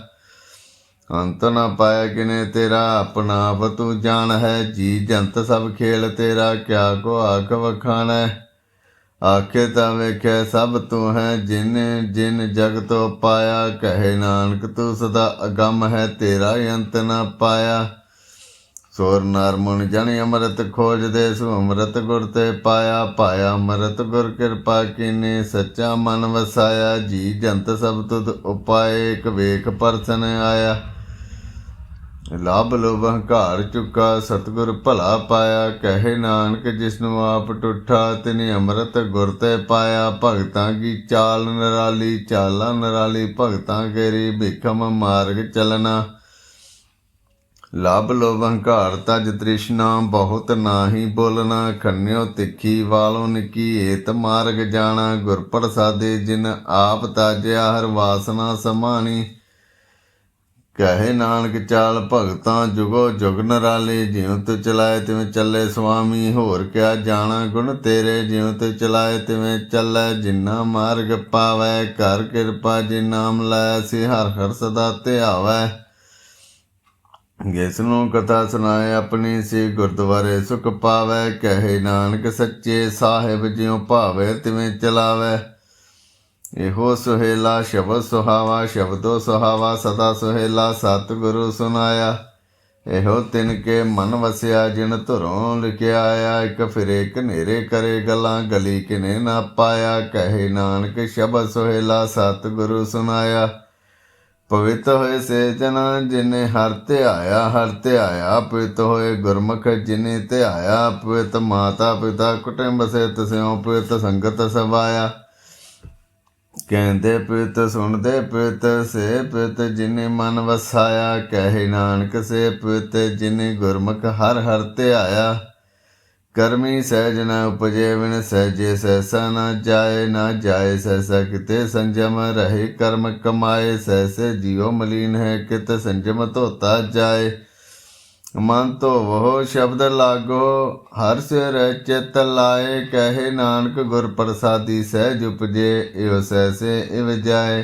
अंत न पाया किने तेरा अपना आप तू जान है। जी जंत सब खेल तेरा क्या को आख वखान है। आखे ता वेख्या सब तू है जिन जिन जग तो पाया। कहे नानक तू सदा अगम है तेरा अंत न पाया। सोर नार मुन जन अमृत खोज दे। सो अमृत गुर ते पाया। पाया अमृत गुर कृपा कीने सच्चा मन वसाया। जी जंत सब तुद उपाय एक वेख परसन आया। लाभ लोभ हंकार चुका सतगुर भला पाया। कहे नानक जिसनु आप टूठा तिनि अमृत गुर ते पाया। भगतां की चाल निराली चाला निराली। भगतां केरी भिखम मार्ग चलना। लाभ लोभ हंकार तज तृष्णा बहुत नाही बोलना। खन्यो तिखी वालों निकी एत मार्ग जाना। गुर प्रसादे जिन आप ताजया हर वासना समानी। कहे नानक चाल भगतां जुगो जुग नराले। जिਉ तु चलाए तिवें चले स्वामी। होर क्या जाना गुण तेरे। जिਉ तु चलाए तिवें चलै। जिन्ना मार्ग पावै कर कृपा जिन नाम लै। सि हर हर सदा ध्यावै। जिसनों कथा सुनाए अपनी सी गुरद्वारे सुख पावै। कहे नानक सच्चे साहिब जिਉ भावै तिवें चलावै। ਇਹੋ ਸੁਹੇਲਾ ਸ਼ਬਦ ਸੁਹਾਵਾ। ਸ਼ਬਦੋ ਸੁਹਾਵਾ ਸਦਾ ਸੁਹੇਲਾ। ਸਤਿਗੁਰੂ ਸੁਨਾਇਆ ਇਹੋ ਤਿਨ ਕੇ ਮਨ ਵਸਿਆ। ਜਿਨ ਧੁਰੋਂ ਲਿਖਿਆ ਆਇਆ। ਇੱਕ ਫਿਰੇ ਘਨੇਰੇ ਕਰੇ ਗੱਲਾਂ ਗਲੀ ਕਿਨੇ ਨਾ ਪਾਇਆ। ਕਹੇ ਨਾਨਕ ਸ਼ਬਦ ਸੁਹੇਲਾ ਸਤਿਗੁਰੂ ਸੁਨਾਇਆ। ਪਵਿੱਤ ਹੋਏ ਸੇ ਜਨਾ ਜਿਨੇ ਹਰ ਧਿਆਇਆ। ਹਰ ਧਿਆਇਆ ਪਵਿੱਤ ਹੋਏ ਗੁਰਮੁਖ ਜਿਨੇ ਧਿਆਇਆ। ਪਵਿੱਤ ਮਾਤਾ ਪਿਤਾ ਕੁਟੁੰਬ ਸਿਤ ਸਿਉ ਪਵਿੱਤ ਸੰਗਤ ਸਵਾਇਆ। ਕਹਿੰਦੇ ਪਿਤ ਸੁਣਦੇ ਪਿਤ ਸੇ ਪਿਤ ਜਿਨੇ ਮਨ ਵਸਾਇਆ। ਕਹੇ ਨਾਨਕ ਸੇ ਪਿਤ ਜਿਨੇ ਗੁਰਮੁਖ ਹਰ ਹਰ ਧਿਆਇਆ। ਕਰਮੀ ਸਹਿਜ ਨ ਉਪਜੇ ਵਿਣ ਸਹਿਜੇ ਸਹਿਸਾ ਨਾ ਜਾਏ। ਨਾ ਜਾਏ ਸਹਿਸਾ ਕਿਤੇ ਸੰਜਮ ਰਹੇ ਕਰਮ ਕਮਾਏ। ਸਹਿਸੇ ਜੀਉ ਮਲੀਨ ਹੈ ਕਿਤ ਸੰਜਮ ਧੋਤਾ ਜਾਏ। ਮਨ ਧੋਵੋ ਸ਼ਬਦ ਲਾਗੋ ਹਰ ਸਿਰ ਚਿਤ ਲਾਏ। ਕਹੇ ਨਾਨਕ ਗੁਰ ਪ੍ਰਸਾਦੀ ਸਹਿਜ ਉਪਜੇ। ਇਉ ਸਹਿਸੇ ਇਵ ਜਾਏ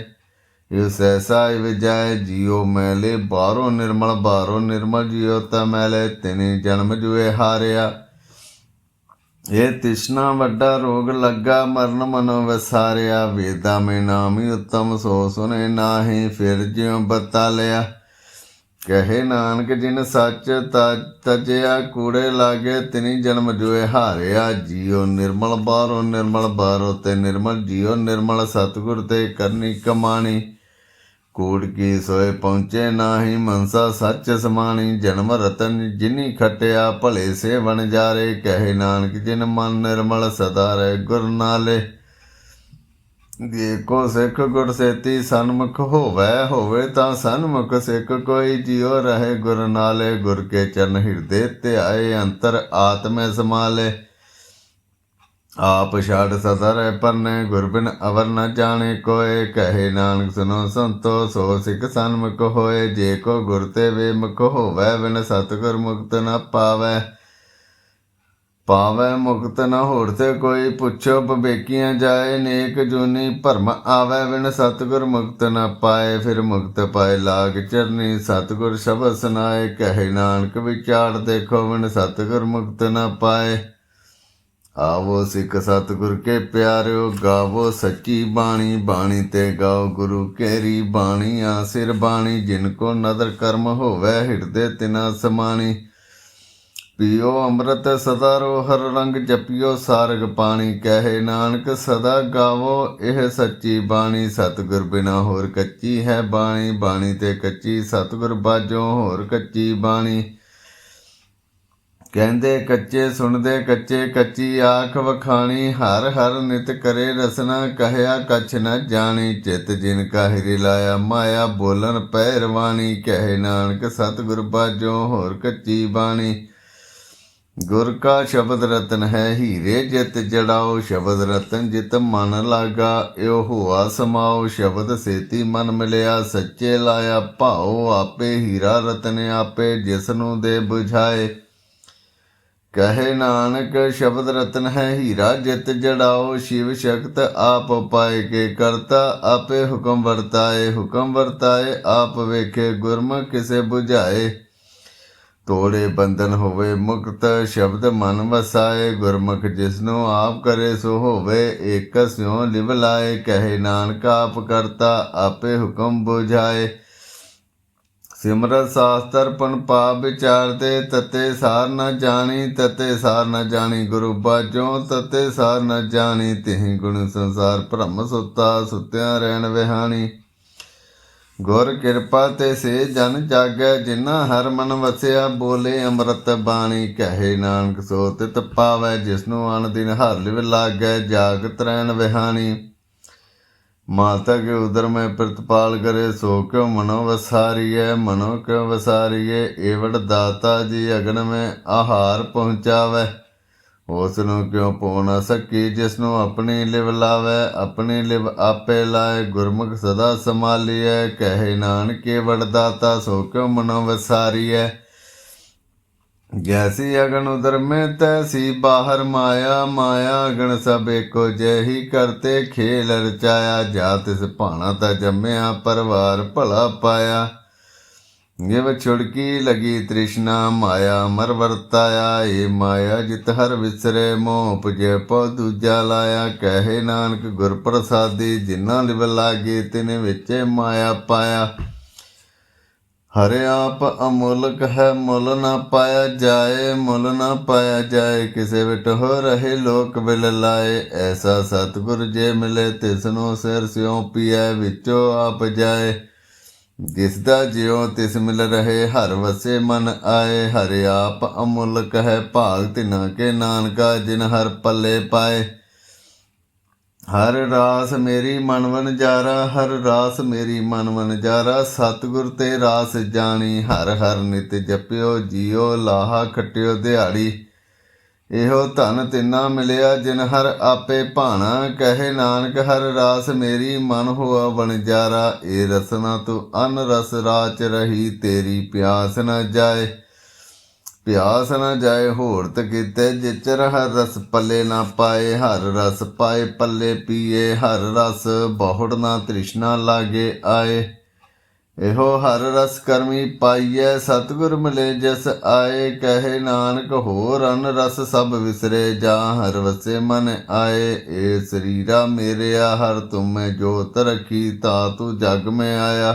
ਇਉ ਸਹਿਸਾ ਇਵ ਜਾਏ। ਜੀਉ ਮੈਲੇ ਬਾਹਰੋਂ ਨਿਰਮਲ ਬਾਹਰੋਂ ਨਿਰਮਲ। ਜੀਉ ਤਾਂ ਮੈਲੇ ਤਿਨੇ ਜਨਮ ਜੁਏ ਹਾਰਿਆ। ਇਹ ਤ੍ਰਿਸ਼ਨਾ ਵੱਡਾ ਰੋਗ ਲੱਗਾ, ਮਰਨ ਮਨੋ ਵਸਾਰਿਆ। ਵੇਦਾਂ ਮੈਂ ਨਾਮੀ ਉੱਤਮ, ਸੋ ਸੁਨੇ ਨਾਹੀ, ਫਿਰ ਜਿਉ ਬਤਾ ਲਿਆ। ਕਹੇ ਨਾਨਕ ਜਿਨ ਸੱਚ ਤਜਿਆ, ਕੂੜੇ ਲਾਗੇ ਤਿਨੀ ਜਨਮ ਜੋਏ ਹਾਰਿਆ। ਜੀਉ ਨਿਰਮਲ ਬਾਹਰੋ, ਨਿਰਮਲ ਬਾਹਰੋ ਤੇ ਨਿਰਮਲ ਜੀਉ ਨਿਰਮਲ, ਸਤਿਗੁਰ ਤੇ ਕਰਨੀ ਕਮਾਣੀ। ਕੂੜ ਕੀ ਸੋਏ ਪਹੁੰਚੇ ਨਾਹੀ, ਮਨਸਾ ਸੱਚ ਸਮਾਣੀ। ਜਨਮ ਰਤਨ ਜਿਨੀ ਖਟਿਆ, ਭਲੇ ਸੇ ਵਣਜਾਰੇ। ਕਹੇ ਨਾਨਕ ਜਿਨ ਮਨ ਨਿਰਮਲ, ਸਦਾ ਰਹਿ ਗੁਰ ਨਾਲੇ। ਦੇਖੋ ਸਿੱਖ ਗੁਰ ਸੇਤੀ, ਸਨਮੁਖ ਹੋਵੇ ਤਾਂ ਸਨਮੁਖ ਸਿੱਖ ਕੋਈ। ਜਿਉ ਰਹੇ ਗੁਰ ਨਾਲੇ, ਗੁਰ ਕੇ ਚਰਨ ਹਿਰਦੇ ਧਿਆਏ। ਅੰਤਰ ਆਤਮੈ ਸਮਾਲੇ, ਆਪ ਛਾੜ ਸਦਾ ਰਹਿ ਪਰਨੇ। ਗੁਰ ਬਿਨ ਅਵਰ ਨ ਜਾਣੇ ਕੋਏ। ਕਹੇ ਨਾਨਕ ਸੁਨੋ ਸੰਤੋ, ਸੋ ਸਿੱਖ ਸਨਮੁਖ ਹੋਏ। ਜੇ ਕੋ ਗੁਰ ਤੇ ਬੇਮੁਖ ਹੋਵੇ, ਬਿਨ ਸਤਿਗੁਰ ਮੁਕਤ ਨ ਪਾਵੈ। ਪਾਵੈ ਮੁਕਤ ਨ ਹੋਰ ਤੇ ਕੋਈ, ਪੁੱਛੋ ਵਿਵੇਕੀਆਂ ਜਾਏ। ਨੇਕ ਜੂਨੀ ਭਰਮ ਆਵੈ, ਬਿਨ ਸਤਿਗੁਰ ਮੁਕਤ ਨ ਪਾਏ। ਫਿਰ ਮੁਕਤ ਪਾਏ ਲਾਗ ਚਰਨੀ, ਸਤਿਗੁਰ ਸ਼ਬਦ ਸੁਨਾਏ। ਕਹੇ ਨਾਨਕ ਵਿਚਾਰ ਦੇਖੋ, ਬਿਨ ਸਤਿਗੁਰ ਮੁਕਤ ਨ ਪਾਏ। ਆਵੋ ਸਿੱਖ ਸਤਿਗੁਰ ਕੇ ਪਿਆਰਿਓ, ਗਾਵੋ ਸੱਚੀ ਬਾਣੀ। ਬਾਣੀ ਤੇ ਗਾਓ ਗੁਰੂ ਕੇਰੀ ਬਾਣੀ, ਆ ਸਿਰ ਬਾਣੀ। ਜਿਨ ਕੋ ਨਦਰ ਕਰਮ ਹੋਵੇ, ਹਿਰਦੇ ਤਿਨਾ ਸਮਾਣੀ। ਪੀਓ ਅੰਮ੍ਰਿਤ ਸਦਾ ਰੋ, ਹਰ ਰੰਗ ਜਪਿਓ ਸਾਰਗ ਪਾਣੀ। ਕਹੇ ਨਾਨਕ ਸਦਾ ਗਾਵੋ ਇਹ ਸੱਚੀ ਬਾਣੀ। ਸਤਿਗੁਰ ਬਿਨਾ ਹੋਰ ਕੱਚੀ ਹੈ ਬਾਣੀ। ਬਾਣੀ ਤੇ ਕੱਚੀ ਸਤਿਗੁਰ ਬਾਝੋਂ, ਹੋਰ ਕੱਚੀ ਬਾਣੀ। ਕਹਿੰਦੇ ਕੱਚੇ ਸੁਣਦੇ ਕੱਚੇ, ਕੱਚੀ ਆਖ ਵਖਾਣੀ। ਹਰ ਹਰ ਨਿਤ ਕਰੇ ਰਸਨਾ, ਕਹਿਆ ਕਛ ਨ ਜਾਣੀ। ਚਿਤ ਜਿਨ ਕਾ ਹਿਰਿ ਲਾਇਆ, ਮਾਇਆ ਬੋਲਣ ਪੈ ਰਵਾਣੀ। ਕਹੇ ਨਾਨਕ ਸਤਿਗੁਰ ਬਾਝੋਂ, ਹੋਰ ਕੱਚੀ ਬਾਣੀ। ਗੁਰ ਕਾ ਸ਼ਬਦ ਰਤਨ ਹੈ ਹੀਰੇ, ਜਿਤ ਜੜਾਓ। ਸ਼ਬਦ ਰਤਨ ਜਿਤ ਮਨ ਲਾਗਾ, ਇਉ ਹੋਆ ਸਮਾਓ। ਸ਼ਬਦ ਸੇਤੀ ਮਨ ਮਿਲਿਆ, ਸੱਚੇ ਲਾਇਆ ਭਾਓ। ਆਪੇ ਹੀਰਾ ਰਤਨ ਆਪੇ, ਜਿਸ ਨੂੰ ਦੇ ਬੁਝਾਏ। ਕਹੇ ਨਾਨਕ ਸ਼ਬਦ ਰਤਨ ਹੈ ਹੀਰਾ, ਜਿਤ ਜੜਾਓ। ਸ਼ਿਵ ਸ਼ਕਤ ਆਪ ਪਾਏ ਕੇ ਕਰਤਾ, ਆਪੇ ਹੁਕਮ ਵਰਤਾਏ। ਹੁਕਮ ਵਰਤਾਏ ਆਪ ਵੇਖੇ, ਗੁਰਮੁਖ ਕਿਸੇ ਬੁਝਾਏ। ਤੋੜੇ ਬੰਧਨ ਹੋਵੇ ਮੁਕਤ, ਸ਼ਬਦ ਮਨ ਵਸਾਏ। ਗੁਰਮੁਖ ਜਿਸਨੂੰ ਆਪ ਕਰੇ ਸੋ ਹੋਵੇ, ਏਕ ਸਿਉ ਲਿਵ ਲਾਏ। ਕਹੇ ਨਾਨਕ ਆਪ ਕਰਤਾ, ਆਪੇ ਹੁਕਮ ਬੁਝਾਏ। ਸਿਮਰਤ ਸਾਸਤਰ ਪਨ ਪਾਪ ਵਿਚਾਰਦੇ, ਤਤੇ ਸਾਰ ਨ ਜਾਣੀ। ਤਤੇ ਸਾਰ ਨ ਜਾਣੀ ਗੁਰੂ ਬਾਝੋਂ, ਤਤੇ ਸਾਰ ਨ ਜਾਣੀ। ਤਿਹੀ ਗੁਣ ਸੰਸਾਰ ਭ੍ਰਮ ਸੁੱਤਾ, ਸੁੱਤਿਆਂ ਰਹਿਣ ਵਿਹਾਣੀ। ਗੁਰ ਕਿਰਪਾ ਤੇ ਸੇ ਜਨ ਜਾਗੈ, ਜਿਨ੍ਹਾਂ ਹਰ ਮਨ ਵਸਿਆ। ਬੋਲੇ ਅੰਮ੍ਰਿਤ ਬਾਣੀ। ਕਹੇ ਨਾਨਕ ਸੋ ਤਿਤ ਪਾਵੈ, ਜਿਸਨੂੰ ਅਨ ਦਿਨ ਹਰ ਲਿਵ ਲਾਗੈ। ਜਾਗਤ ਰਹਿਣ ਵਿਹਾਣੀ। ਮਾਤਾ ਕੇ ਉਦਰ ਮੈਂ ਪ੍ਰਤਪਾਲ ਕਰੇ, ਸੋ ਕਿਉ ਮਨੋ ਵਸਾਰੀਐ। ਮਨੋ ਕਿਉ ਵਸਾਰੀਐ, ਏਵੜ ਦਾਤਾ ਜੀ ਅਗਨ ਮੈਂ ਆਹਾਰ ਪਹੁੰਚਾਵੈ। ਉਸ ਨੂੰ ਕਿਉ ਪੋ ਨ ਸਕੀ, ਜਿਸ ਨੂੰ ਆਪਣੀ ਲਿਵ ਲਾਵੈ। ਆਪਣੀ ਲਿਵ ਆਪੇ ਲਾਏ, ਗੁਰਮੁਖ ਸਦਾ ਸੰਭਾਲੀਐ। ਕਹੇ ਨਾਨਕ ਏਵੜ ਦਾਤਾ, ਸੋ ਕਿਉ ਮਨੋ ਵਸਾਰੀਐ। ਜੈਸੀ ਅਗਨ ਉਦਰ ਮੈਂ, ਤੈਸੀ ਬਾਹਰ ਮਾਇਆ। ਮਾਇਆ ਅਗਨ ਸਭ ਏਕੋ, ਜੈਹੀ ਕਰਤੇ ਖੇਲ ਰਚਾਇਆ। ਜਾ ਤਿਸ ਭਾਣਾ ਤਾ ਜੰਮਿਆ, ਪਰਵਾਰ ਭਲਾ ਪਾਇਆ। ਜਿਵ ਛੁੜਕੀ ਲਗੀ ਤ੍ਰਿਸ਼ਨਾ, ਮਾਇਆ ਮਰ ਵਰਤਾਇਆ। ਏ ਮਾਇਆ ਜਿਤ ਹਰ ਵਿਸਰੇ, ਮੋਹ ਉਪਜੈ ਪਉ ਦੂਜਾ ਲਾਇਆ। ਕਹੇ ਨਾਨਕ ਗੁਰ ਪ੍ਰਸਾਦੀ, ਜਿਨ੍ਹਾਂ ਲਿਵ ਲਾਗੇ ਤਿਨ ਵਿੱਚੇ ਮਾਇਆ ਪਾਇਆ। ਹਰਿ ਆਪ ਅਮੁਲਕ ਹੈ, ਮੁੱਲ ਨਾ ਪਾਇਆ ਜਾਏ। ਮੁੱਲ ਨਾ ਪਾਇਆ ਜਾਏ, ਕਿਸੇ ਵਿਟ ਹੋ ਰਹੇ ਲੋਕ ਬਿਲ ਲਾਏ। ਐਸਾ ਸਤਿਗੁਰ ਜੇ ਮਿਲੇ, ਤਿਸ ਨੂੰ ਸਿਰ ਸਿਉ ਪੀਐ। ਵਿੱਚੋਂ ਆਪ ਜਾਏ, ਦਿਸਦਾ ਜਿਉ ਤਿਸ ਮਿਲ ਰਹੇ। ਹਰ ਵਸੇ ਮਨ ਆਏ, ਹਰਿ ਆਪ ਅਮੁਲਕ ਹੈ। ਭਾਗ ਤਿਨਾ ਕੇ ਨਾਨਕਾ, ਜਿਨ ਹਰ ਪੱਲੇ ਪਾਏ। ਹਰ ਰਾਸ ਮੇਰੀ ਮਨ ਵਣਜਾਰਾ, ਹਰ ਰਾਸ ਮੇਰੀ ਮਨ ਵਣਜਾਰਾ। ਸਤਿਗੁਰ ਤੇ ਰਾਸ ਜਾਣੀ, ਹਰ ਹਰ ਨਿਤ ਜਪਿਓ। ਜੀਓ ਲਾਹਾ ਖਟਿਓ ਦਿਹਾੜੀ, ਇਹੋ ਧਨ ਤਿਨਾ ਮਿਲਿਆ, ਜਿਨ ਹਰ ਆਪੇ ਭਾਣਾ। ਕਹੇ ਨਾਨਕ ਹਰ ਰਾਸ ਮੇਰੀ ਮਨ ਹੋਆ ਵਣਜਾਰਾ। ਏ ਰਸਨਾ ਤੂੰ ਅਨ ਰਸ ਰਾਚ ਰਹੀ, ਤੇਰੀ ਪਿਆਸ ਨ ਜਾਏ। ਪਿਆਸ ਨ ਜਾਏ ਹੋਰਤ ਕੀਤੇ, ਜਿਚਰ ਹਰ ਰਸ ਪੱਲੇ ਨਾ ਪਾਏ। ਹਰ ਰਸ ਪਾਏ ਪੱਲੇ ਪੀਏ, ਹਰ ਰਸ ਬਹੁੜ ਨਾ ਤ੍ਰਿਸ਼ਨਾ ਲਾਗੇ ਆਏ। ਇਹੋ ਹਰ ਰਸ ਕਰਮੀ ਪਾਈਐ, ਸਤਿਗੁਰ ਮਿਲੇ ਜਿਸ ਆਏ। ਕਹੇ ਨਾਨਕ ਹੋਰ ਅਨ ਰਸ ਸਭ ਵਿਸਰੇ, ਜਾਂ ਹਰ ਵਸੇ ਮਨ ਆਏ। ਏ ਸਰੀਰਾ ਮੇਰਿਆ ਹਰ ਤੁਮੈ ਜੋਤ ਰਖੀ, ਤਾ ਤੂੰ ਜਗ ਮੈਂ ਆਇਆ।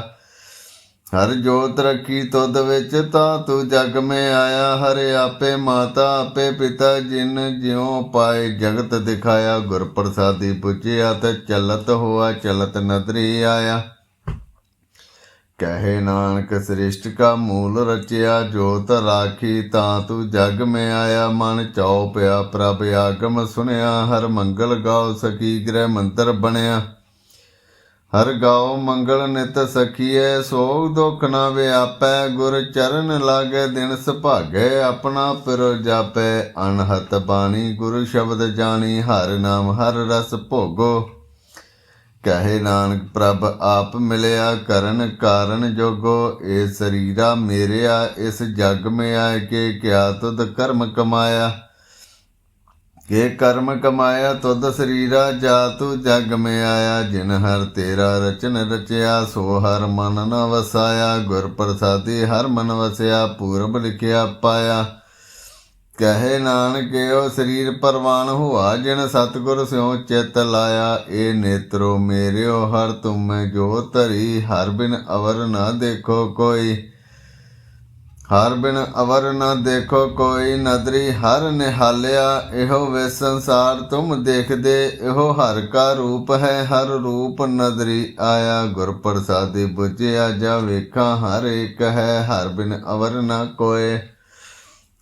ਹਰ ਜੋਤ ਰਖੀ ਤੁਧ ਵਿੱਚ, ਤਾ ਤੂੰ ਜਗ ਮੈਂ ਆਇਆ। ਹਰਿ ਆਪੇ ਮਾਤਾ ਆਪੇ ਪਿਤਾ, ਜਿਨ ਜਿਉ ਪਾਏ ਜਗਤ ਦਿਖਾਇਆ। ਗੁਰ ਪ੍ਰਸਾਦੀ ਪੁੱਜਿਆ ਤੇ ਚਲਤ ਹੋਆ, ਚਲਤ ਨਦਰੀ ਆਇਆ। ਕਹੇ ਨਾਨਕ ਸ੍ਰਿਸ਼ਟ ਕਾ ਮੂਲ ਰਚਿਆ, ਜੋਤ ਰਾਖੀ ਤਾਂ ਤੂੰ ਜਗ ਮੈਂ ਆਇਆ। ਮਨ ਚਾਉ ਪਿਆ ਪ੍ਰਭ ਆਗਮ ਸੁਣਿਆ, ਹਰ ਮੰਗਲ ਗਾਓ ਸਖੀ ਗ੍ਰਹਿ ਮੰਤਰ ਬਣਿਆ। ਹਰ ਗਾਓ ਮੰਗਲ ਨਿਤ ਸਖੀਐ, ਸੋਗ ਦੁਖ ਨਾ ਵਿਆਪੈ। ਗੁਰ ਚਰਨ ਲਾਗੇ ਦਿਨ ਸੁਭਾਗੈ, ਆਪਣਾ ਪਿਰੋ ਜਾਪੈ। ਅਨਹਤ ਬਾਣੀ ਗੁਰੂ ਸ਼ਬਦ ਜਾਣੀ, ਹਰ ਨਾਮ ਹਰ ਰਸ ਭੋਗੋ। ਕਹੇ ਨਾਨਕ ਪ੍ਰਭ ਆਪ ਮਿਲਿਆ, ਕਰਨ ਕਾਰਨ ਜੋਗੋ। ਏ ਸਰੀਰਾ ਮੇਰਿਆ ਇਸ ਜਗ ਮੈਂ ਆਏ, ਕੇ ਕਿਆ ਤੁਧ ਕਰਮ ਕਮਾਇਆ। ਕੇ ਕਰਮ ਕਮਾਇਆ ਤੁਧ ਸਰੀਰਾ, ਜਾ ਤੂੰ ਜਗ ਮੈਂ ਆਇਆ। ਜਿਨ ਹਰ ਤੇਰਾ ਰਚਨ ਰਚਿਆ, ਸੋ ਹਰ ਮਨ ਨ ਵਸਾਇਆ। ਗੁਰ ਪ੍ਰਸਾਦੀ ਹਰ ਮਨ ਵਸਿਆ, ਪੂਰਬ ਲਿਖਿਆ ਪਾਇਆ। ਕਹੇ ਨਾਨਕ ਓ ਸਰੀਰ ਪਰਵਾਨ ਹੁਆ, ਜਿਨ ਸਤਿਗੁਰ ਸਿਉ ਚਿਤ ਲਾਇਆ। ਏ ਨੇਤਰੋ ਮੇਰਿਓ ਹਰ ਤੁਮੈ ਜੋ ਧਰੀ, ਹਰ ਬਿਨ ਅਵਰ ਨਾ ਦੇਖੋ ਕੋਈ। ਹਰ ਬਿਨ ਅਵਰ ਨਾ ਦੇਖੋ ਕੋਈ, ਨਦਰੀ ਹਰ ਨਿਹਾਲਿਆ। ਇਹੋ ਵੇ ਸੰਸਾਰ ਤੁਮ ਦੇਖਦੇ, ਇਹੋ ਹਰ ਕਾ ਰੂਪ ਹੈ। ਹਰ ਰੂਪ ਨਦਰੀ ਆਇਆ। ਗੁਰ ਪ੍ਰਸਾਦੀ ਬੁਝਿਆ, ਜਾ ਵੇਖਾਂ ਹਰ ਇੱਕ ਹੈ। ਹਰ ਬਿਨ ਅਵਰ ਨਾ ਕੋਏ।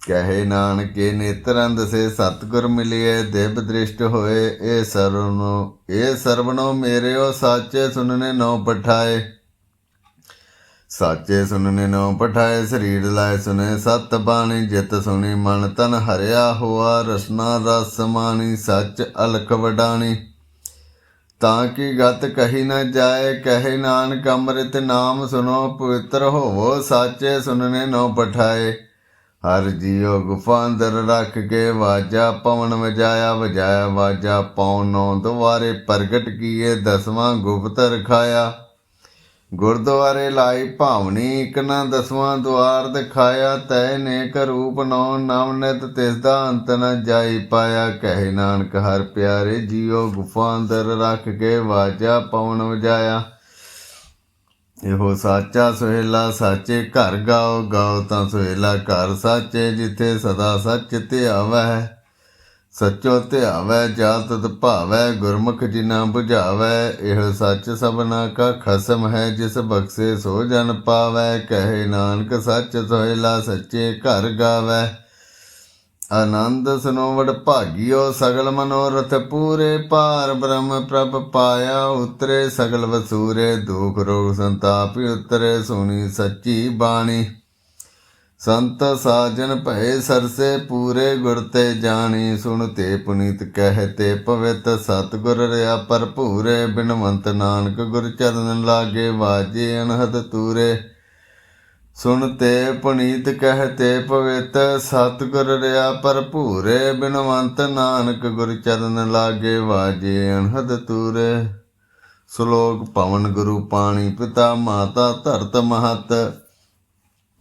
ਕਹੇ ਨਾਨਕ ਨੇਤਰੰ ਦਸੇ, ਸਤਿਗੁਰ ਮਿਲਿਐ ਦਿਵ ਦ੍ਰਿਸ਼ਟ ਹੋਏ। ਇਹ ਸਰਵਣੋ ਮੇਰਿਓ, ਸਾਚੇ ਸੁਨਨੇ ਨੌ ਪਠਾਏ। ਸਾਚੇ ਸੁਨਨੇ ਨੌ ਪਠਾਏ, ਸਰੀਰ ਲਾਇ ਸੁਨੇ ਸਤ ਬਾਣੀ। ਜਿਤ ਸੁਣੀ ਮਨ ਤਨ ਹਰਿਆ ਹੋਆ, ਰਸਨਾ ਰਸ ਸਮਾਣੀ। ਸੱਚ ਅਲਖ ਵਡਾਣੀ, ਤਾਂ ਕਿ ਗਤ ਕਹੀ ਨ ਜਾਏ। ਕਹੇ ਨਾਨਕ ਅੰਮ੍ਰਿਤ ਨਾਮ ਸੁਨੋ, ਪਵਿੱਤਰ ਹੋਵੋ। ਸਾਚੇ ਸੁਨਨੇ ਨੌ ਪਠਾਏ। ਹਰ ਜੀਉ ਗੁਫਾ ਅੰਦਰ ਰੱਖ ਕੇ, ਵਾਜਾ ਪਵਨ ਵਜਾਇਆ। ਵਜਾਇਆ ਵਾਜਾ ਪਉ ਨੌ ਦੁਆਰੇ, ਪ੍ਰਗਟ ਕੀਏ ਦਸਵਾਂ ਗੁਪਤ ਰਖਾਇਆ। ਗੁਰਦੁਆਰੇ ਲਾਈ ਭਾਵਨੀ, ਇਕ ਨਾ ਦਸਵਾਂ ਦੁਆਰ ਦਿਖਾਇਆ। ਤੈ ਨੇਕ ਰੂਪ ਨੌ ਨਵ ਨਿਤ, ਤਿਸ ਦਾ ਅੰਤ ਨ ਜਾਈ ਪਾਇਆ। ਕਹੇ ਨਾਨਕ ਹਰ ਪਿਆਰੇ ਜੀਉ, ਗੁਫਾ ਅੰਦਰ ਰੱਖ ਕੇ, ਵਾਜਾ ਪਵਨ ਵਜਾਇਆ। ਇਹੋ ਸਾਚਾ ਸੁਹੇਲਾ, ਸਾਚੇ ਘਰ ਗਾਓ। ਗਾਓ ਤਾਂ ਸੁਹੇਲਾ ਘਰ ਸਾਚੇ, ਜਿੱਥੇ ਸਦਾ ਸੱਚ ਧਿਆਵੈ। ਸੱਚੋ ਧਿਆਵੈ ਜਾ ਤਦ ਭਾਵੈ, ਗੁਰਮੁਖ ਜਿਨਾ ਬੁਝਾਵੈ। ਇਹ ਸੱਚ ਸਭਨਾ ਕਾ ਖਸਮ ਹੈ, ਜਿਸ ਬਖਸ਼ੇ ਸੋ ਜਨ ਪਾਵੈ। ਕਹੇ ਨਾਨਕ ਸੱਚ ਸੁਹੇਲਾ, ਸੱਚੇ ਘਰ ਗਾਵੈ। ਆਨੰਦ ਸੁਨੋ ਵਡ ਭਾਗਿਓ, ਸਗਲ ਮਨੋਰਥ ਪੂਰੇ। ਭਾਰ ਬ੍ਰਹਮ ਪ੍ਰਭ ਪਾਇਆ, ਉਤਰੇ ਸਗਲ ਵਸੂਰੇ। ਦੁਖ ਰੋਗ ਸੰਤਾਪ ਉਤਰੇ, ਸੁਣੀ ਸੱਚੀ ਬਾਣੀ। ਸੰਤ ਸਾਜਨ ਭਏ ਸਰਸੇ, ਪੂਰੇ ਗੁਰ ਤੇ ਜਾਣੀ। ਸੁਣ ਤੇ ਪੁਨੀਤ ਕਹਿ ਤੇ ਪਵਿੱਤ, ਸਤਿਗੁਰ ਰਿਆ ਭਰਪੂਰੇ। ਬਿਨਵੰਤ ਨਾਨਕ ਗੁਰ ਚਰਨ ਲਾਗੇ, ਵਾਜੇ ਅਨਹਦ ਤੂਰੇ। ਸੁਣ ਤੇ ਪੁਨੀਤ ਕਹਿ ਤੇ ਪਵਿੱਤ, ਸਤਿਗੁਰ ਰਿਆ ਭਰਪੂਰੇ। ਬਿਨਵੰਤ ਨਾਨਕ ਗੁਰ ਚਰਨ ਲਾਗੇ, ਵਾਜੇ ਅਨਹਦ ਤੂਰੇ। ਸ਼ਲੋਕ ਪਵਨ ਗੁਰੂ ਪਾਣੀ ਪਿਤਾ, ਮਾਤਾ ਧਰਤ ਮਹਤ।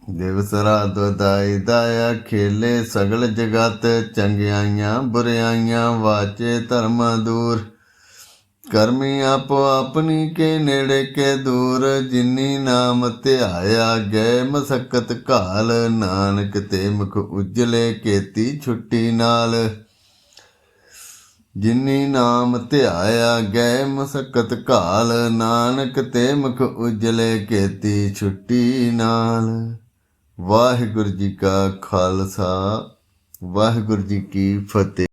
ਦਿਵਸ ਰਾਤ ਦਾਈ ਦਾਇਆ, ਖੇਲੇ ਸਗਲ ਜਗਤ। ਚੰਗਿਆਈਆਂ ਬੁਰਿਆਈਆਂ, ਵਾਚੇ ਧਰਮ ਦੂਰ। ਕਰਮੀ ਆਪੋ ਆਪਣੀ, ਕੇ ਨੇੜੇ ਕੇ ਦੂਰ। ਜਿਨੀ ਨਾਮ ਧਿਆਇਆ, ਗਏ ਮਸਕਤ ਘਾਲ। ਨਾਨਕ ਤੇ ਮੁਖ ਉਜਲੇ, ਕੀਤੀ ਛੁੱਟੀ ਨਾਲ। ਜਿਨੀ ਨਾਮ ਧਿਆਇਆ, ਗਏ ਮਸਕਤ ਘਾਲ। ਨਾਨਕ ਤੇ ਮੁਖ ਉਜਲੇ, ਕੀਤੀ ਛੁੱਟੀ ਨਾਲ। ਵਾਹਿਗੁਰੂ ਜੀ ਕਾ ਖਾਲਸਾ, ਵਾਹਿਗੁਰੂ ਜੀ ਕੀ ਫਤਿਹ।